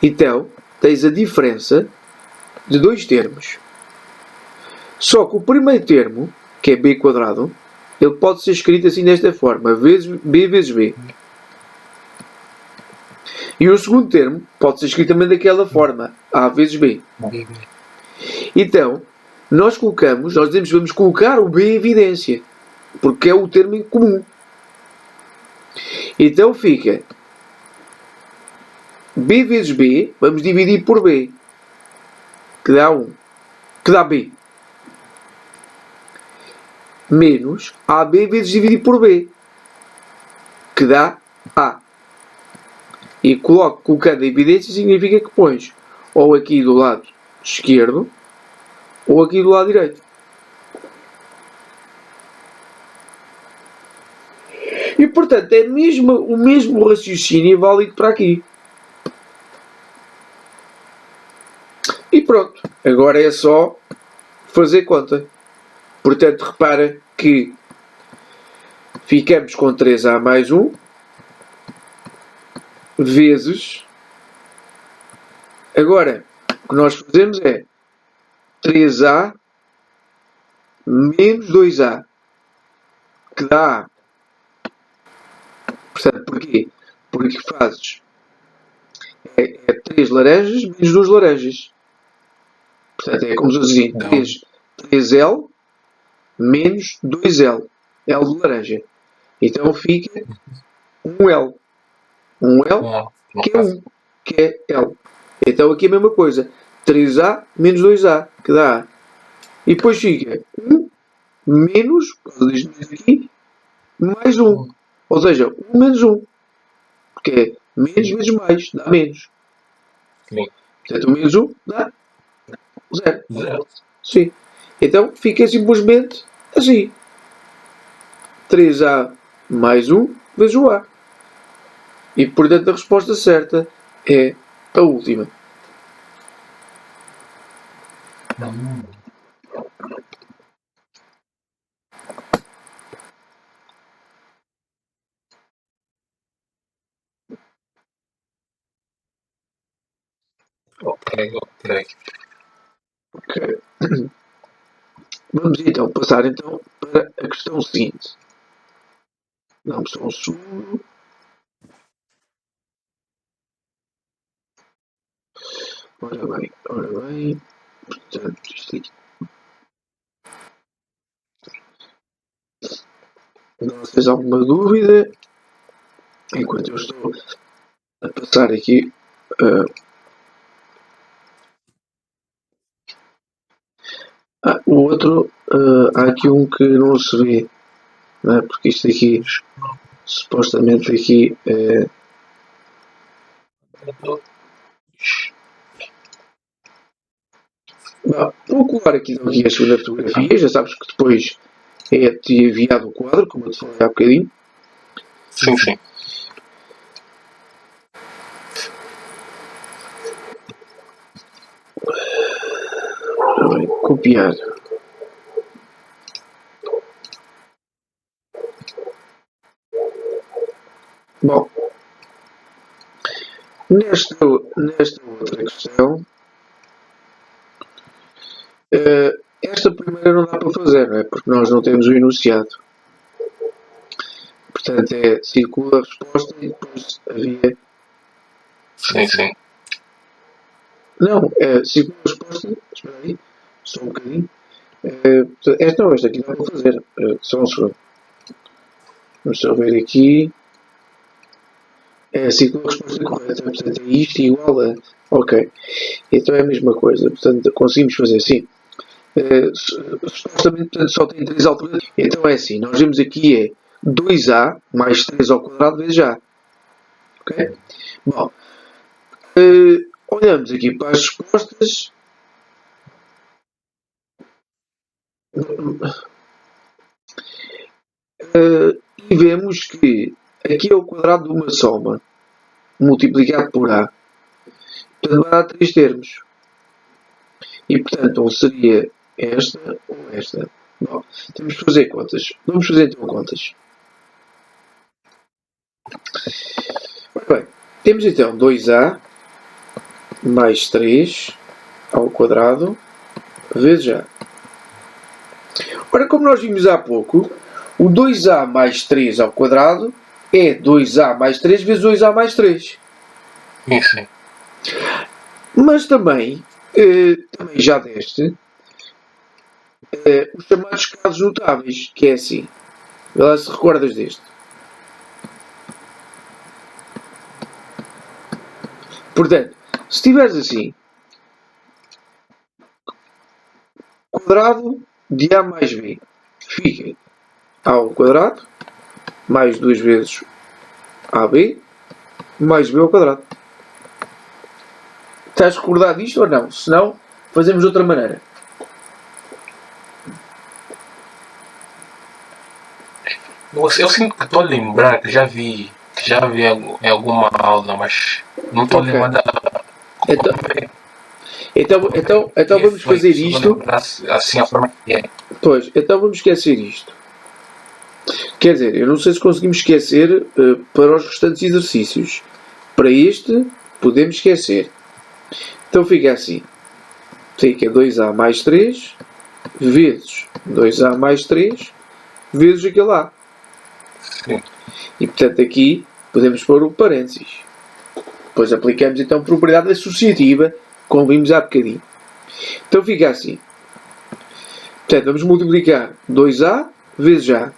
Então, tens a diferença de dois termos. Só que o primeiro termo, que é B quadrado, ele pode ser escrito assim desta forma, B vezes B. E o segundo termo pode ser escrito também daquela forma, A vezes B. Então, nós dizemos que vamos colocar o B em evidência, porque é o termo em comum. Então fica B vezes B, vamos dividir por B, que dá 1, que dá B. Menos AB vezes dividir por B, que dá A. E colocando a evidência significa que pões ou aqui do lado esquerdo ou aqui do lado direito. E portanto é o mesmo raciocínio válido para aqui. E pronto, agora é só fazer conta. Portanto, repara que ficamos com 3A mais 1 vezes. Agora, o que nós fazemos é 3A menos 2A, que dá A. Portanto, porquê? Porque fazes 3 laranjas menos 2 laranjas. Portanto, é como se fosse assim, 3L menos 2L. L de laranja. Então fica 1L. 1L que é 1, que é L. Então aqui é a mesma coisa. 3A menos 2A, que dá A. E depois fica 1 menos, aqui, mais 1. Ou seja, 1 menos 1. Porque é menos vezes mais, dá menos. Sim. Portanto, 1 menos 1 dá 0. 0. Sim. Então fica simplesmente assim. 3A mais 1 vezes o A. E portanto a resposta certa é a última. Ok. Ok. Vamos então passar então para a questão seguinte. Dá-me só um segundo. Ora bem. Portanto, isto aqui. Não fez alguma dúvida? Enquanto eu estou a passar aqui. O outro, há aqui um que não se vê, não é? Porque isto aqui, supostamente aqui, vou colar aqui a segunda fotografia, já sabes que depois é-te enviado o quadro, como eu te falei há bocadinho. Sim. Copiar. Bom, nesta outra questão, esta primeira não dá para fazer, não é? Porque nós não temos o enunciado. Portanto, circula a resposta e depois havia. Sim. Não, circula a resposta. Espera aí, só um bocadinho. Esta aqui dá para fazer. Só um segundo. Vamos só ver aqui. Circula a resposta correta. Portanto, é isto igual a. Ok. Então é a mesma coisa. Portanto, conseguimos fazer assim. Supostamente, portanto, só tem 3 alternativas. Então é assim. Nós vemos aqui 2A mais 3 ao quadrado vezes A. Ok? Bom. Olhamos aqui para as respostas. E vemos que aqui é o quadrado de uma soma multiplicado por A. Portanto, vai dar 3 termos. E, portanto, ou seria esta ou esta. Bom, temos que fazer contas. Vamos fazer então contas. Ora bem, temos então 2A mais 3 ao quadrado vezes A. Ora, como nós vimos há pouco, o 2A mais 3 ao quadrado é 2A mais 3 vezes 2A mais 3. Sim. Mas também já deste os chamados casos notáveis, que é assim. Vê lá se recordas deste. Portanto, se tiveres assim, quadrado de A mais B, fica A ao quadrado, mais 2 vezes AB, mais b ao quadrado. Estás recordado disto ou não? Se não, fazemos de outra maneira. Eu sinto que estou a lembrar que já vi em alguma aula, mas não estou a Ok. lembrar Então vamos fazer isto. assim a forma que é. Pois, então vamos esquecer isto. Quer dizer, eu não sei se conseguimos esquecer para os restantes exercícios. Para este, podemos esquecer. Então fica assim. Fica 2a mais 3 vezes 2a mais 3 vezes aquele a. Sim. E portanto aqui podemos pôr o parênteses. Depois aplicamos então propriedade associativa, como vimos há bocadinho. Então fica assim. Portanto, vamos multiplicar 2a vezes a.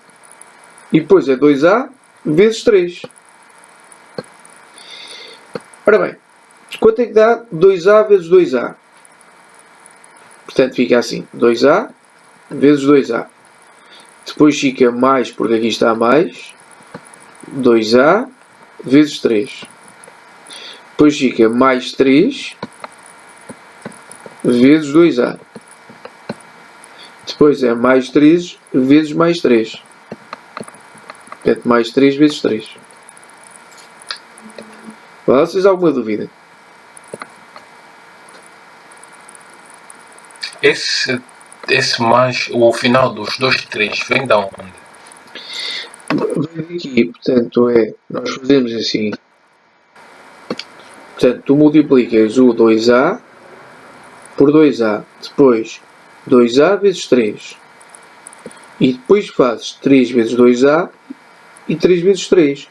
E depois é 2a vezes 3. Ora bem, quanto é que dá 2a vezes 2a? Portanto, fica assim, 2a vezes 2a. Depois fica mais, porque aqui está mais, 2a vezes 3. Depois fica mais 3 vezes 2a. Depois é mais 3 vezes mais 3. Portanto, mais 3 vezes 3. Vocês alguma dúvida? Esse mais, o final dos 2, 3, vem da onde? Vem aqui, portanto, nós fazemos assim. Portanto, tu multiplicas o 2a por 2a. Depois, 2a vezes 3. E depois fazes 3 vezes 2a e 3 vezes 3.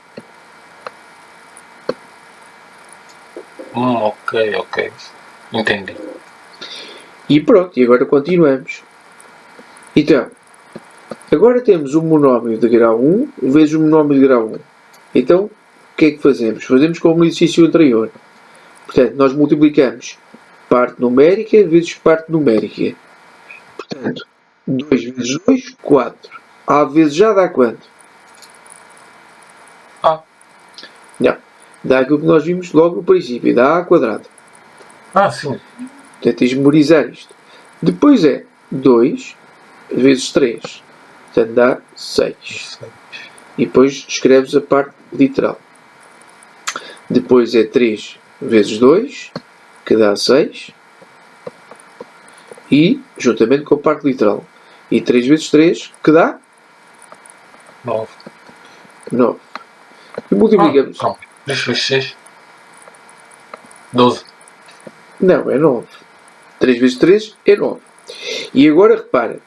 Ok. Entendi. E pronto, e agora continuamos. Então, agora temos o monómio de grau 1 vezes o monómio de grau 1. Então, o que é que fazemos? Fazemos como no exercício anterior. Portanto, nós multiplicamos parte numérica vezes parte numérica. Portanto, 2 vezes 2, 4. A vezes A dá quanto? A. Não. Dá aquilo que nós vimos logo no princípio. Dá A quadrado. Sim. Portanto, tens de memorizar isto. Depois é 2 vezes 3. Portanto, dá 6. E depois escreves a parte literal. Depois é 3 vezes 2, que dá 6. E, juntamente com a parte literal. E 3 vezes 3, que dá 9. 9. E multiplicamos. 3 vezes 6. 12. Não, é 9. 3 vezes 3 é 9. E agora repara.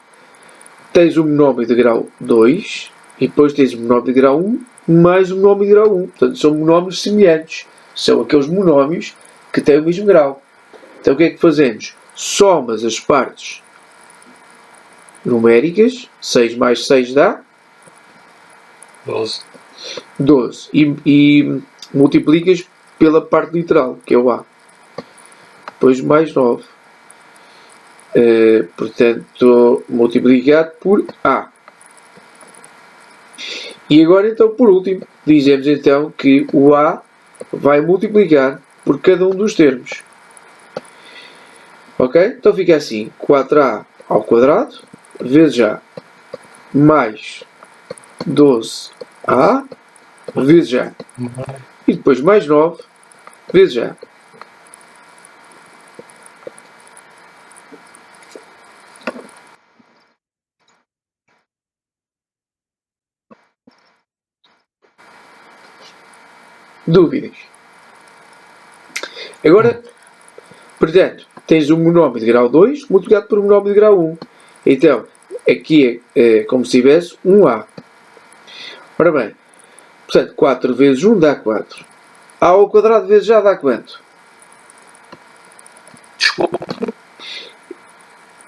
Tens o monómio de grau 2 e depois tens o monómio de grau 1 mais o monómio de grau 1. Portanto, são monómios semelhantes. São aqueles monómios que têm o mesmo grau. Então o que é que fazemos? Somas as partes numéricas. 6 mais 6 dá 12. 12. E multiplicas pela parte literal, que é o A. Depois mais 9. Portanto, multiplicado por A. E agora, então, por último, dizemos então que o A vai multiplicar por cada um dos termos. Ok? Então fica assim, 4A ao quadrado, vezes A, mais 12A, vezes A. E depois mais 9, vezes A. Dúvidas? Agora, portanto, tens um monómio de grau 2 multiplicado por um monómio de grau 1. Então, aqui é como se tivesse um A. Ora bem, portanto, 4 vezes 1 dá 4. A ao quadrado vezes A dá quanto? Desculpa.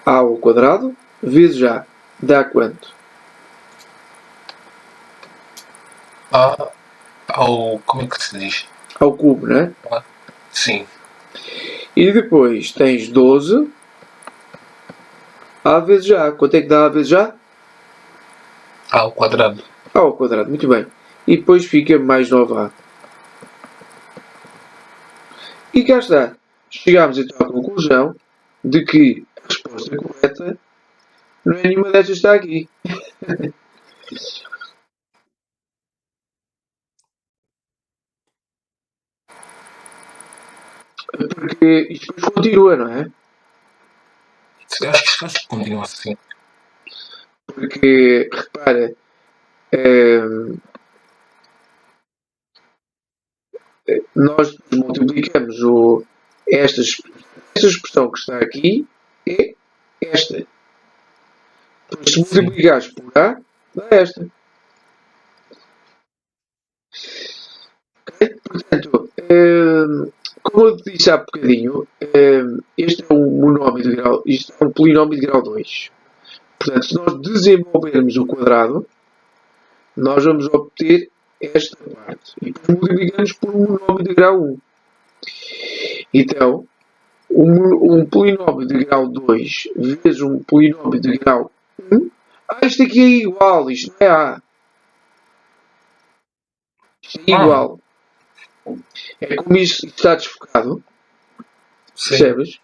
A ao quadrado vezes A dá quanto? Como é que se diz? Ao cubo, não é? Sim. E depois tens 12 A vezes A. Quanto é que dá A vezes A? A ao quadrado. A ao quadrado, muito bem. E depois fica mais 9A. E cá está. Chegámos então à conclusão de que a resposta correta não é nenhuma destas que está aqui. Porque isto depois continua, não é? Acho que continua assim. Porque, repara, nós multiplicamos esta expressão que está aqui é esta. Depois, se multiplicares por A, dá esta. Ok? Portanto, como eu disse há bocadinho, este é um monómio de grau, isto é um polinómio de grau 2. Portanto, se nós desenvolvermos o quadrado, nós vamos obter esta parte. E depois multiplicamos por um monómio de grau 1. Então, um polinómio de grau 2 vezes um polinómio de grau 1. Isto aqui é igual, isto não é A. Isto é igual. É como isto está desfocado. Percebes?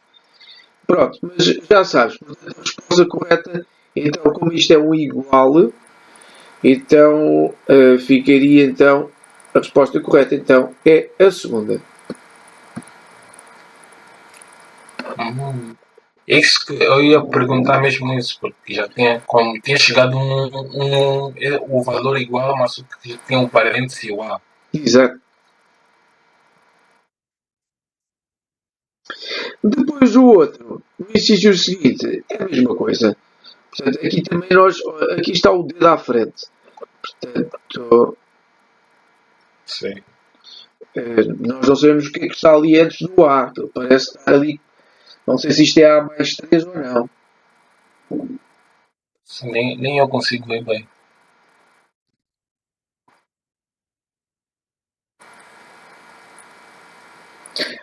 Pronto, mas já sabes, a resposta correta, então como isto é um igual, então ficaria então, a resposta correta então é a segunda. Isso que eu ia perguntar mesmo isso, porque já tinha, como tinha chegado o valor igual, mas só que já tinha um parênteses igual. Exato. Depois o outro, no exercício seguinte, é a mesma coisa. Portanto, aqui também aqui está o dedo à frente. Portanto, Sim. nós não sabemos o que é que está ali antes do A. Parece estar ali, não sei se isto é A mais 3 ou não. Sim, nem eu consigo ver bem.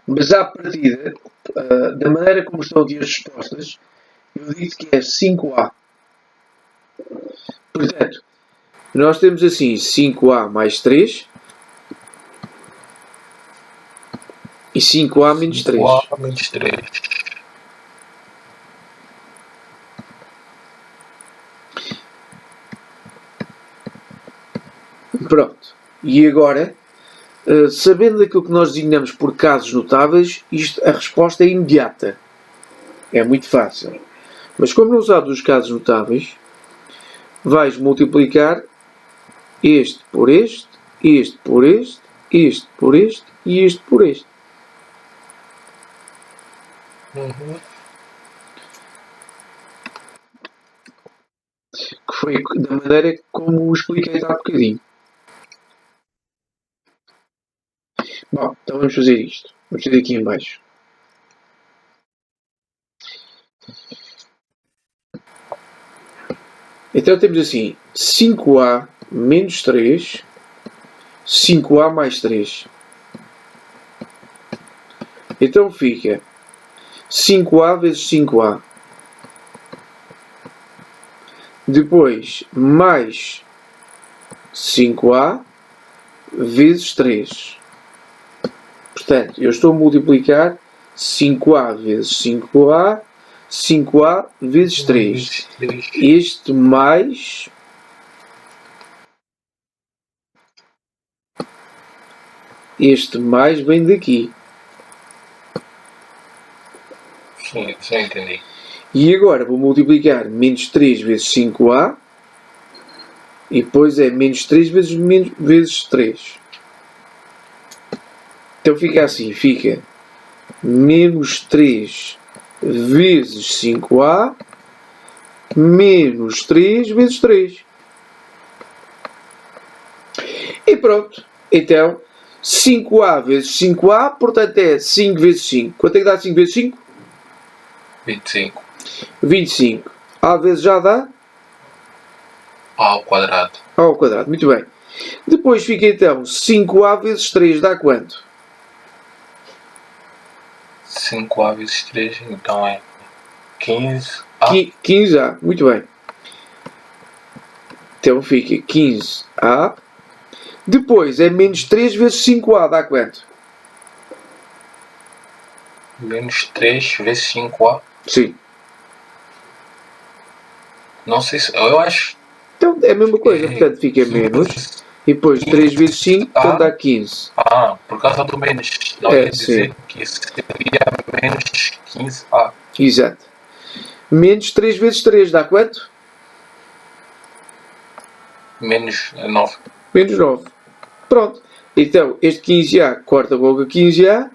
Mas à partida, da maneira como estão aqui as respostas, eu digo que é 5A. Portanto, nós temos assim 5A mais 3 e 5A menos 3. 5A menos 3. Pronto. E agora, sabendo aquilo que nós designamos por casos notáveis, a resposta é imediata. É muito fácil. Mas como não sabes os casos notáveis, vais multiplicar este por este, este por este, este por este e este por este. Que foi da maneira como expliquei há bocadinho. Bom, então vamos fazer isto. Vamos fazer aqui em baixo. Então temos assim 5A menos 3, 5A mais 3. Então fica 5A vezes 5A. Depois mais 5A vezes 3. Portanto, eu estou a multiplicar 5A vezes 5A, 5A vezes 3. Este mais vem daqui. Sim, já entendi. E agora vou multiplicar menos 3 vezes 5A e depois é menos 3 vezes 3. Então fica assim, fica menos 3 vezes 5A menos 3 vezes 3. E pronto. Então, 5A vezes 5A, portanto é 5 vezes 5. Quanto é que dá 5 vezes 5? 25. 25. A vezes já dá? A ao quadrado. A ao quadrado, muito bem. Depois fica então 5A vezes 3 dá quanto? 5A vezes 3, então é 15A. 15A, muito bem. Então fica 15A. Depois é menos 3 vezes 5A dá quanto? Menos 3 vezes 5A. Sim. Não sei se. Eu acho. Então é a mesma coisa, É, portanto fica menos. E depois 3 vezes 5, portanto dá 15. Por causa do menos. Não É, ia dizer sim. que seria menos 15A. Exato. Menos 3 vezes 3 dá quanto? Menos 9. Menos 9. Pronto. Então este 15A corta logo a 15A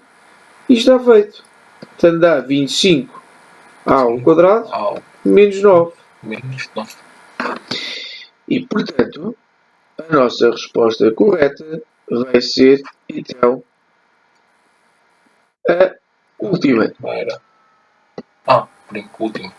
e está feito. Portanto dá 25A ao quadrado menos 9. Menos 9. E portanto a nossa resposta correta vai ser então a última. Era. Por último.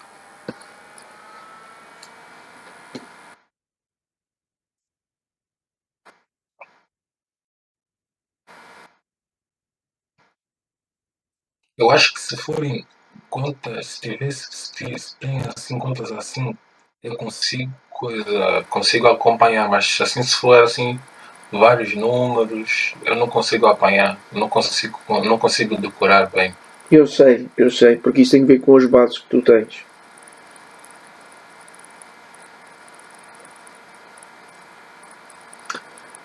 Eu acho que se forem contas, se tem assim contas assim, eu consigo acompanhar, mas assim se for assim vários números, eu não consigo apanhar, não consigo decorar bem. Eu sei, porque isso tem a ver com as bases que tu tens.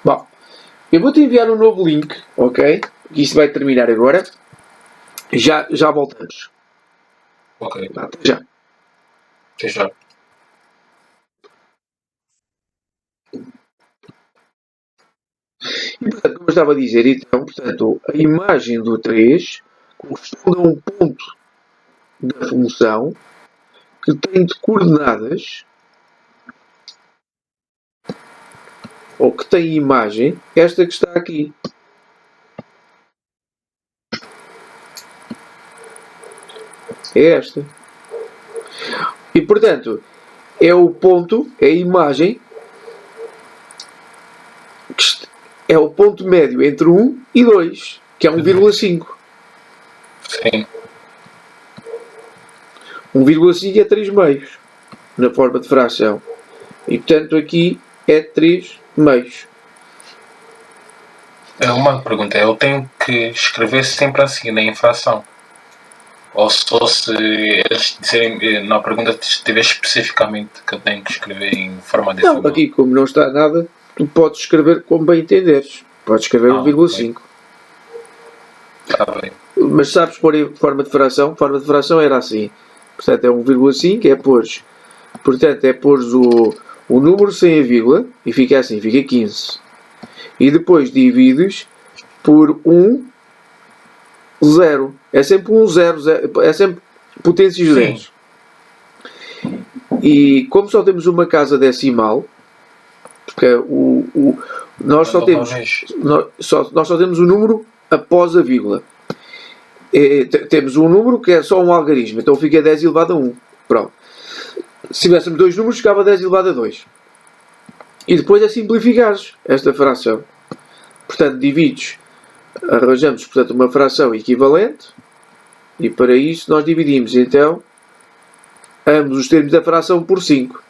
Bom, eu vou-te enviar um novo link, ok? Isto vai terminar agora. Já voltamos. Ok, Até já. até já. E, portanto, como eu estava a dizer, então, portanto, a imagem do 3 corresponde a um ponto da função que tem de coordenadas ou que tem imagem esta que está aqui. É esta. E, portanto, é o ponto, é a imagem, é o ponto médio entre 1 e 2, que é 1,5. Sim. 1,5 é 3 meios, na forma de fração. E, portanto, aqui é 3 meios. É uma pergunta, eu tenho que escrever sempre assim, na infração? Ou só se eles disserem na pergunta estiver especificamente que eu tenho que escrever em forma decimal? Não, aqui como não está nada, tu podes escrever como bem entenderes. Podes escrever 1,5. Está bem. Mas sabes pôr em forma de fração? Forma de fração era assim. Portanto, é 1,5, é pôres. Portanto, é pôres o número sem a vírgula e fica assim, fica 15. E depois divides por 1, 0. É sempre 1, 0, 0. É sempre potências zeros. E como só temos uma casa decimal, porque nós só temos o número após a vírgula. Temos um número que é só um algarismo, então fica 10 elevado a 1. Pronto. Se tivéssemos dois números, ficava 10 elevado a 2. E depois é simplificares esta fração. Portanto, arranjamos portanto, uma fração equivalente, e para isso nós dividimos então ambos os termos da fração por 5.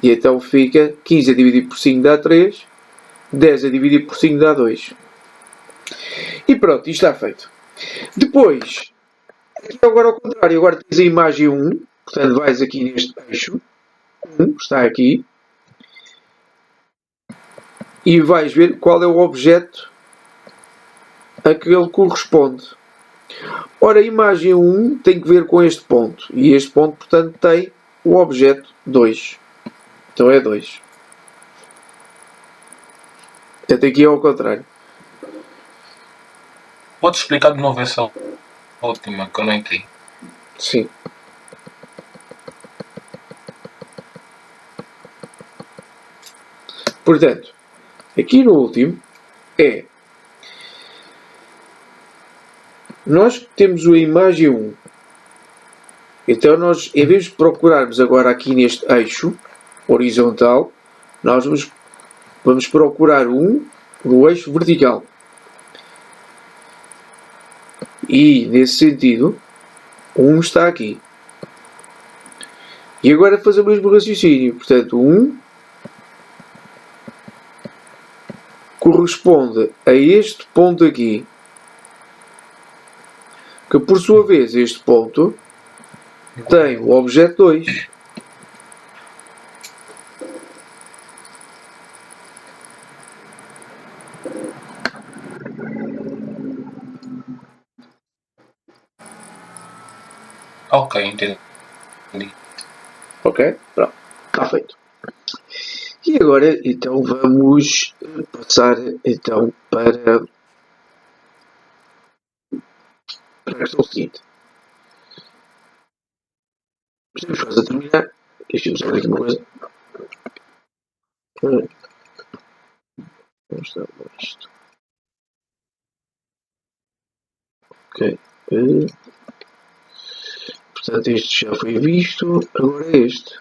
E então fica 15 a dividir por 5 dá 3, 10 a dividir por 5 dá 2. E pronto, isto está feito. Depois, aqui agora ao contrário, agora tens a imagem 1, portanto vais aqui neste eixo, 1, está aqui, e vais ver qual é o objeto a que ele corresponde. Ora, a imagem 1 tem que ver com este ponto, e este ponto, portanto, tem o objeto 2. Então é 2. Portanto, aqui é ao contrário. Pode explicar de novo essa última que eu não entendi? Sim. Portanto, aqui no último nós temos a imagem 1. Então nós, em vez de procurarmos agora aqui neste eixo horizontal, nós vamos procurar 1 no eixo vertical. E, nesse sentido, 1 está aqui. E agora fazer o mesmo raciocínio. Portanto, 1 corresponde a este ponto aqui. que por sua vez este ponto tem o objeto 2. Ok, entendi. Ok? Pronto. Está feito. E agora, então, vamos passar então para a questão seguinte. Estamos quase a terminar. Deixa-me só ver aqui uma coisa. Vamos dar isto. Ok. Portanto, este já foi visto. Agora é este.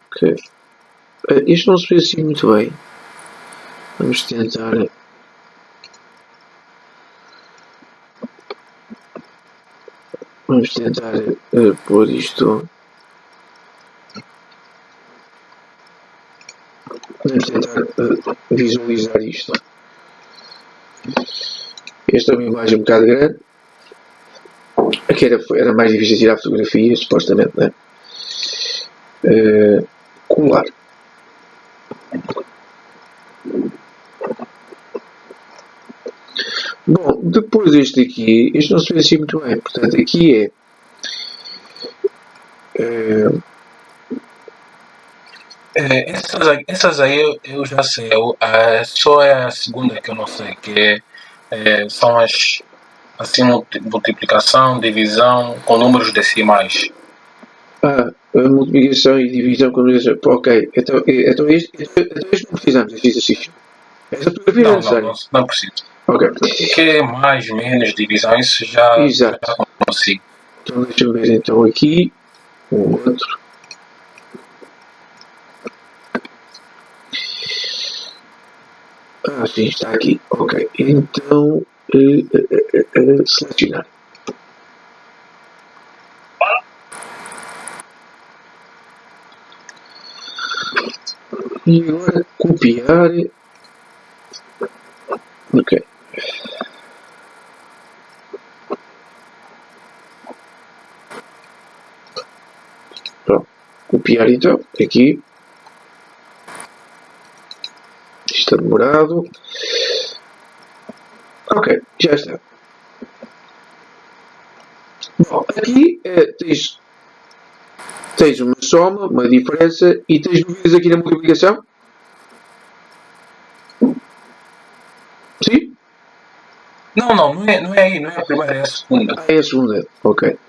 Ok. Este não se vê assim muito bem. Vamos tentar. Vamos tentar pôr isto. Vamos tentar visualizar isto. Esta é uma imagem um bocado grande. Aqui era mais difícil tirar fotografias, supostamente, né? Colar. Bom, depois este aqui, este não se vê assim muito bem. Portanto, aqui Essas aí eu já sei. Só é a segunda que eu não sei, que são as assim, multiplicação, divisão com números decimais. a multiplicação e divisão com divisão. Ok, então este não precisamos deste exercício. Esta fotografia não é necessária. Não preciso. Ok. Que é mais, menos, divisão, isso já consigo. Então deixa-me ver então aqui o outro. Sim, está aqui. Ok, então selecionar. E agora copiar. Ok. Pronto. Copiar então. Aqui. Está demorado. Ok, já está. Bom, aqui tens uma soma, uma diferença e tens dúvidas aqui na multiplicação? Sim? Não é aí, não é a primeira, é a segunda. É a segunda, ok.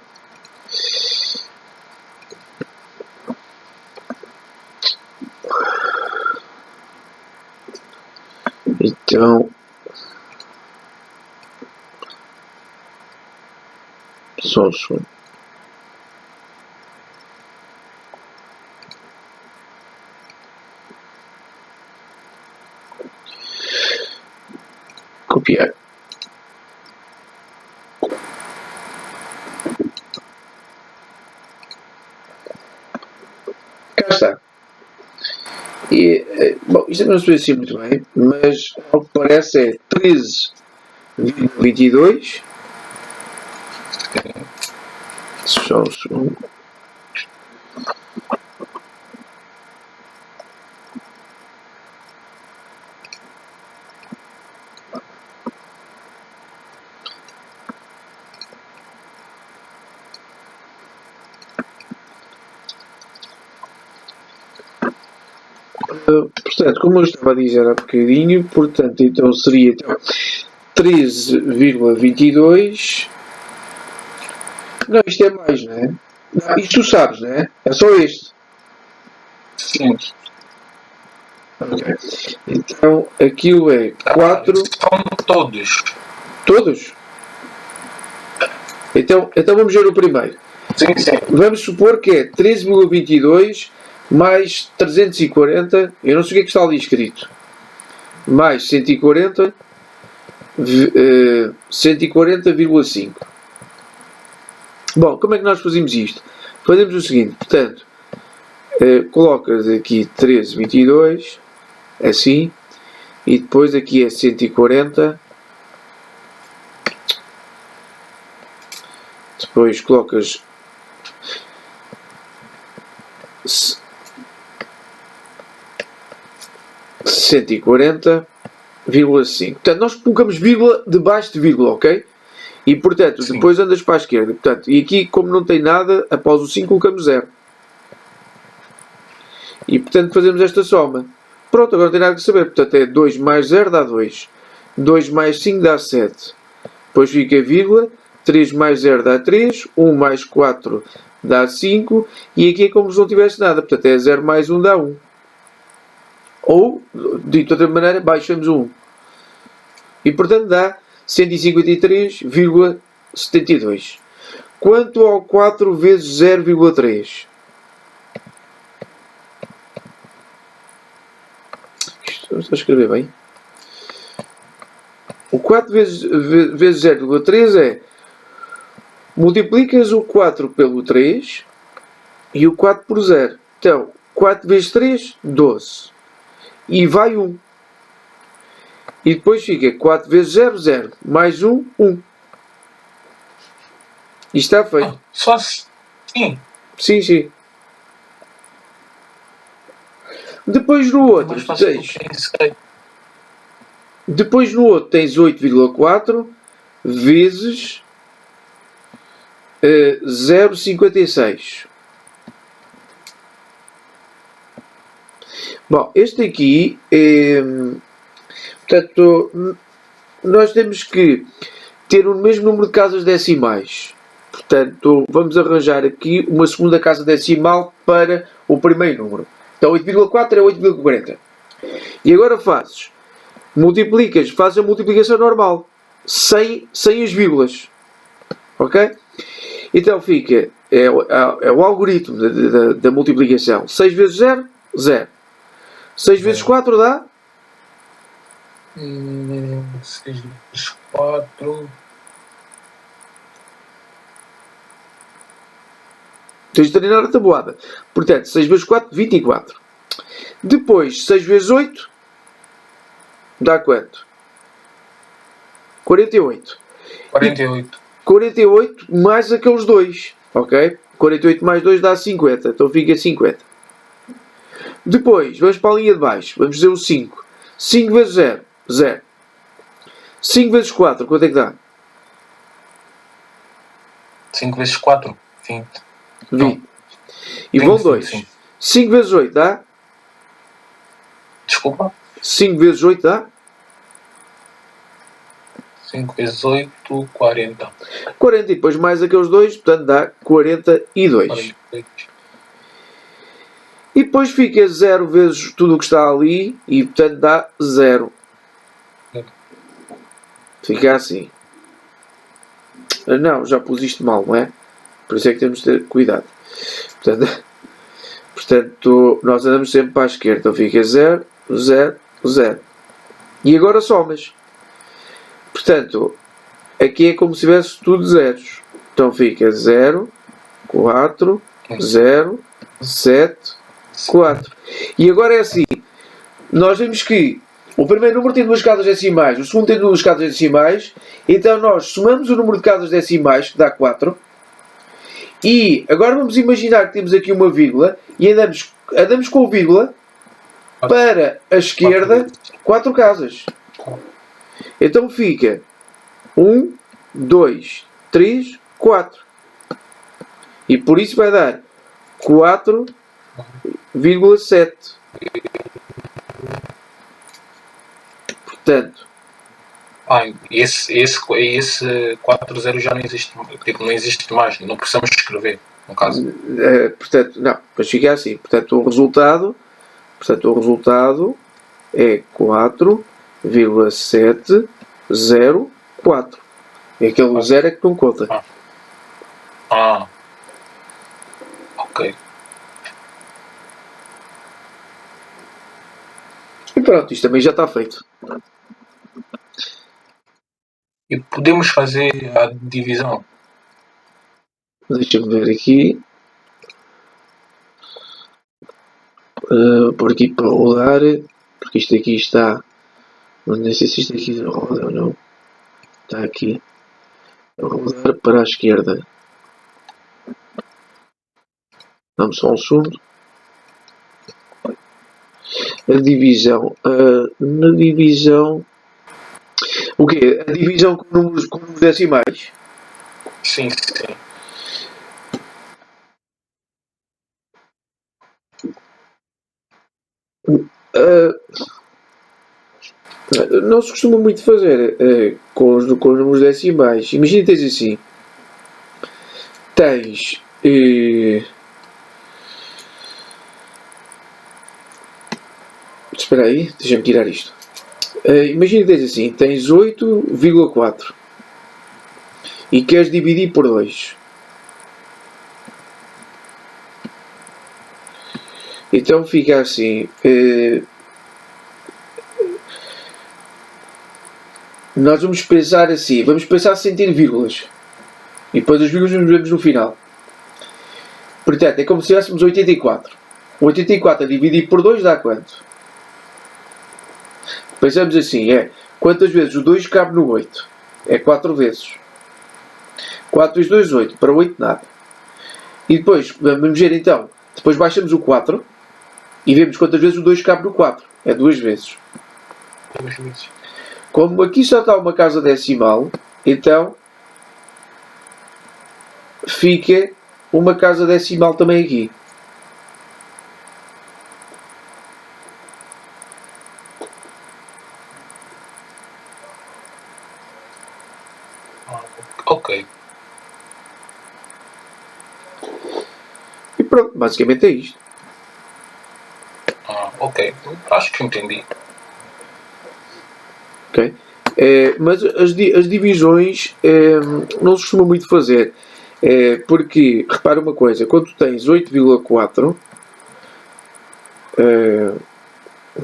Então, só um segundo. Copiar. Cá está. E, bom, isto não se vê assim muito bem, mas ao que parece é 13,22. Só um segundo. Portanto, como eu estava a dizer há bocadinho, portanto, então seria então, 13,22. Não, isto é mais, não é? Não, isto tu sabes, não é? É só este. Sim. Ok. Então, aquilo é 4. São todos. Todos? Então vamos ver o primeiro. Sim. Vamos supor que é 13,22 mais 340. Eu não sei o que é que está ali escrito. Mais 140. 140,5. Bom, como é que nós fazemos isto? Fazemos o seguinte, portanto, colocas aqui 13,22, assim, e depois aqui é 140, Depois colocas 140,5. Portanto, nós colocamos vírgula debaixo de vírgula, ok? E, portanto, Sim. depois andas para a esquerda. Portanto, e aqui, como não tem nada, após o 5 colocamos 0. E, portanto, fazemos esta soma. Pronto, agora não tem nada que saber. Portanto, é 2 mais 0 dá 2. 2 mais 5 dá 7. Depois fica vírgula. 3 mais 0 dá 3. 1 mais 4 dá 5. E aqui é como se não tivesse nada. Portanto, é 0 mais 1 dá 1. Ou, dito de outra maneira, baixamos o 1. E, portanto, dá 153,72. Quanto ao 4 vezes 0,3? Estou a escrever bem. O 4 vezes 0,3 é... multiplicas o 4 pelo 3 e o 4 por 0. Então, 4 vezes 3, 12. E vai 1. E depois fica 4 vezes 0, 0. Mais 1, 1. E está feito. Só assim. Sim, sim. Depois no outro Mais fácil do tens... que isso aí. Depois no outro tens 8,4 vezes 0,56. Bom, este aqui é... Portanto, nós temos que ter o mesmo número de casas decimais. Portanto, vamos arranjar aqui uma segunda casa decimal para o primeiro número. Então, 8,4 é 8,40. E agora fazes a multiplicação normal, sem as vírgulas. Ok? Então fica, é o algoritmo da multiplicação. 6 vezes 0, 0. 6 vezes 4 dá? 6 vezes 4. Tens de treinar a tabuada. Portanto, 6 vezes 4, 24. Depois, 6 vezes 8, dá quanto? 48. 48. 48 mais aqueles 2. Ok? 48 mais 2 dá 50. Então fica 50. Depois, vamos para a linha de baixo. Vamos fazer o 5. 5 vezes 0, 0. 5 vezes 4, quanto é que dá? 5 vezes 4, 20. 20. E vão 2. 5 vezes 8 dá? Desculpa. 5 vezes 8 dá? 5 vezes 8, 40. 40. E depois mais aqueles 2, portanto dá 42. 48. E depois fica 0 vezes tudo o que está ali e portanto dá 0. Fica assim. Não, já pus isto mal, não é? Por isso é que temos de ter cuidado. Portanto, nós andamos sempre para a esquerda. Então fica 0, 0, 0. E agora somas. Portanto, aqui é como se tivesse tudo zeros. Então fica 0, 4, 0, 7, 4. E agora é assim. Nós vemos que o primeiro número tem duas casas decimais, o segundo tem duas casas decimais. Então nós somamos o número de casas decimais, que dá 4. E agora vamos imaginar que temos aqui uma vírgula e andamos com a vírgula para a esquerda 4 casas. Então fica 1, 2, 3, 4. E por isso vai dar 4,7. Portanto, esse 40 já não existe, tipo, não existe mais, não precisamos escrever, no caso. Portanto, não, mas fica assim. Portanto, o resultado é 4,704. É aquele 0 é que não conta. Ok. E pronto, isto também já está feito. E podemos fazer a divisão. Deixa-me ver aqui. Por aqui para rodar. Porque isto aqui está. Não sei se isto aqui roda ou não. Está aqui. A rodar para a esquerda. Vamos só um segundo. A divisão. Na divisão. O quê? A divisão com números decimais? Sim, sim. Não se costuma muito fazer com os números decimais. Imagina que tens assim. Tens. Espera aí, deixa-me tirar isto. Imagina que tens assim. Tens 8,4 e queres dividir por 2. Então fica assim. Nós vamos pensar assim. Vamos pensar sem ter vírgulas. E depois as vírgulas nos vemos no final. Portanto, é como se tivéssemos 84. 84 a dividir por 2 dá quanto? Pensamos assim, quantas vezes o 2 cabe no 8? É 4 vezes. 4 vezes 2, 8. Para 8 nada. E depois, vamos ver então. Depois baixamos o 4 e vemos quantas vezes o 2 cabe no 4. É 2 vezes. 2 vezes. Como aqui só está uma casa decimal, então fica uma casa decimal também aqui. Ok. E pronto, basicamente é isto. Ok. Acho que entendi. Okay? Mas as divisões não se costuma muito fazer. Porque, repara uma coisa, quando tu tens 8,4,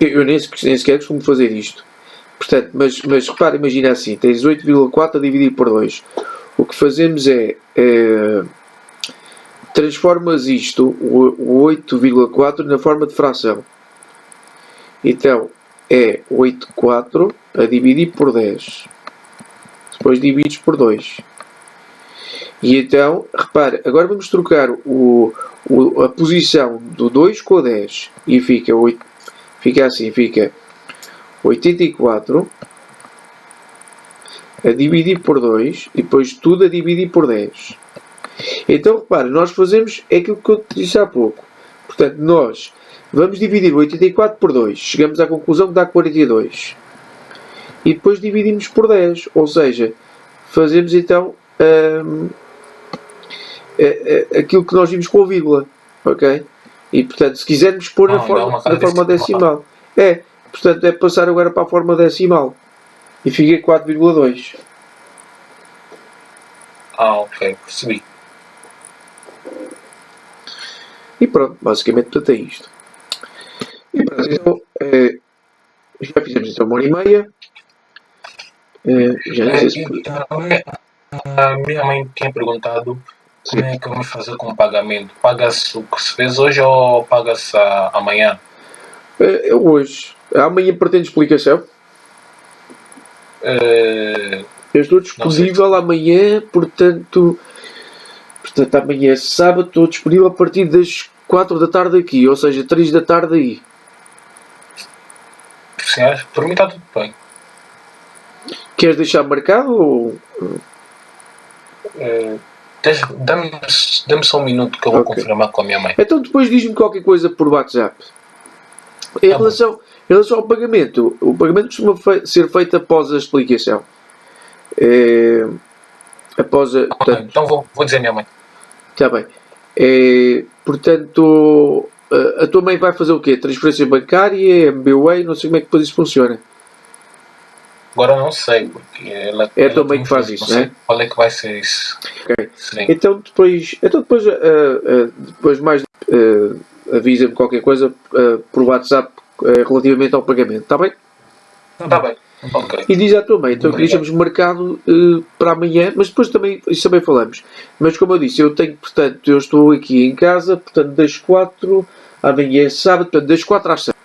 eu nem sequer costumo fazer isto. Portanto, mas repara, imagina assim, tens 8,4 a dividir por 2. O que fazemos é transformas isto, o 8,4, na forma de fração. Então, é 8,4 a dividir por 10. Depois divides por 2. E então, repara, agora vamos trocar a posição do 2 com o 10. E fica assim, fica 84 a dividir por 2 e depois tudo a dividir por 10. Então, repara, nós fazemos aquilo que eu te disse há pouco. Portanto, nós vamos dividir 84 por 2. Chegamos à conclusão que dá 42. E depois dividimos por 10. Ou seja, fazemos então aquilo que nós vimos com a vírgula. Ok? E, portanto, se quisermos pôr na forma decimal. Portanto, é passar agora para a forma decimal. E fica 4,2. Ok. Percebi. E pronto, basicamente portanto é isto. E pronto, então já fizemos então 1h30. Já não sei se... A minha mãe tinha perguntado como é que vamos fazer com o pagamento. Paga-se o que se fez hoje ou paga-se amanhã? Hoje. Amanhã pretende explicação? Eu estou disponível amanhã, portanto amanhã é sábado, estou disponível a partir das 4 da tarde aqui, ou seja, 3 da tarde aí. Senhor, por mim está tudo bem. Queres deixar marcado ou... Dê-me só um minuto que eu vou confirmar com a minha mãe. Então depois diz-me qualquer coisa por WhatsApp. Em relação ao pagamento, o pagamento costuma ser feito após a explicação. Portanto, então vou dizer à minha mãe. Está bem. Portanto, a tua mãe vai fazer o quê? Transferência bancária, MBWay, não sei como é que depois isso funciona. Agora não sei, porque ela... É a tua mãe que faz isso, não é? Qual é que vai ser isso? Ok. Então depois mais avisa-me qualquer coisa por WhatsApp relativamente ao pagamento, está bem? Está bem. Okay. E diz à tua mãe, então que deixamos marcado para amanhã, mas depois isso também falamos. Mas como eu disse, eu estou aqui em casa, portanto das 4, amanhã é sábado, portanto das 4 às 6.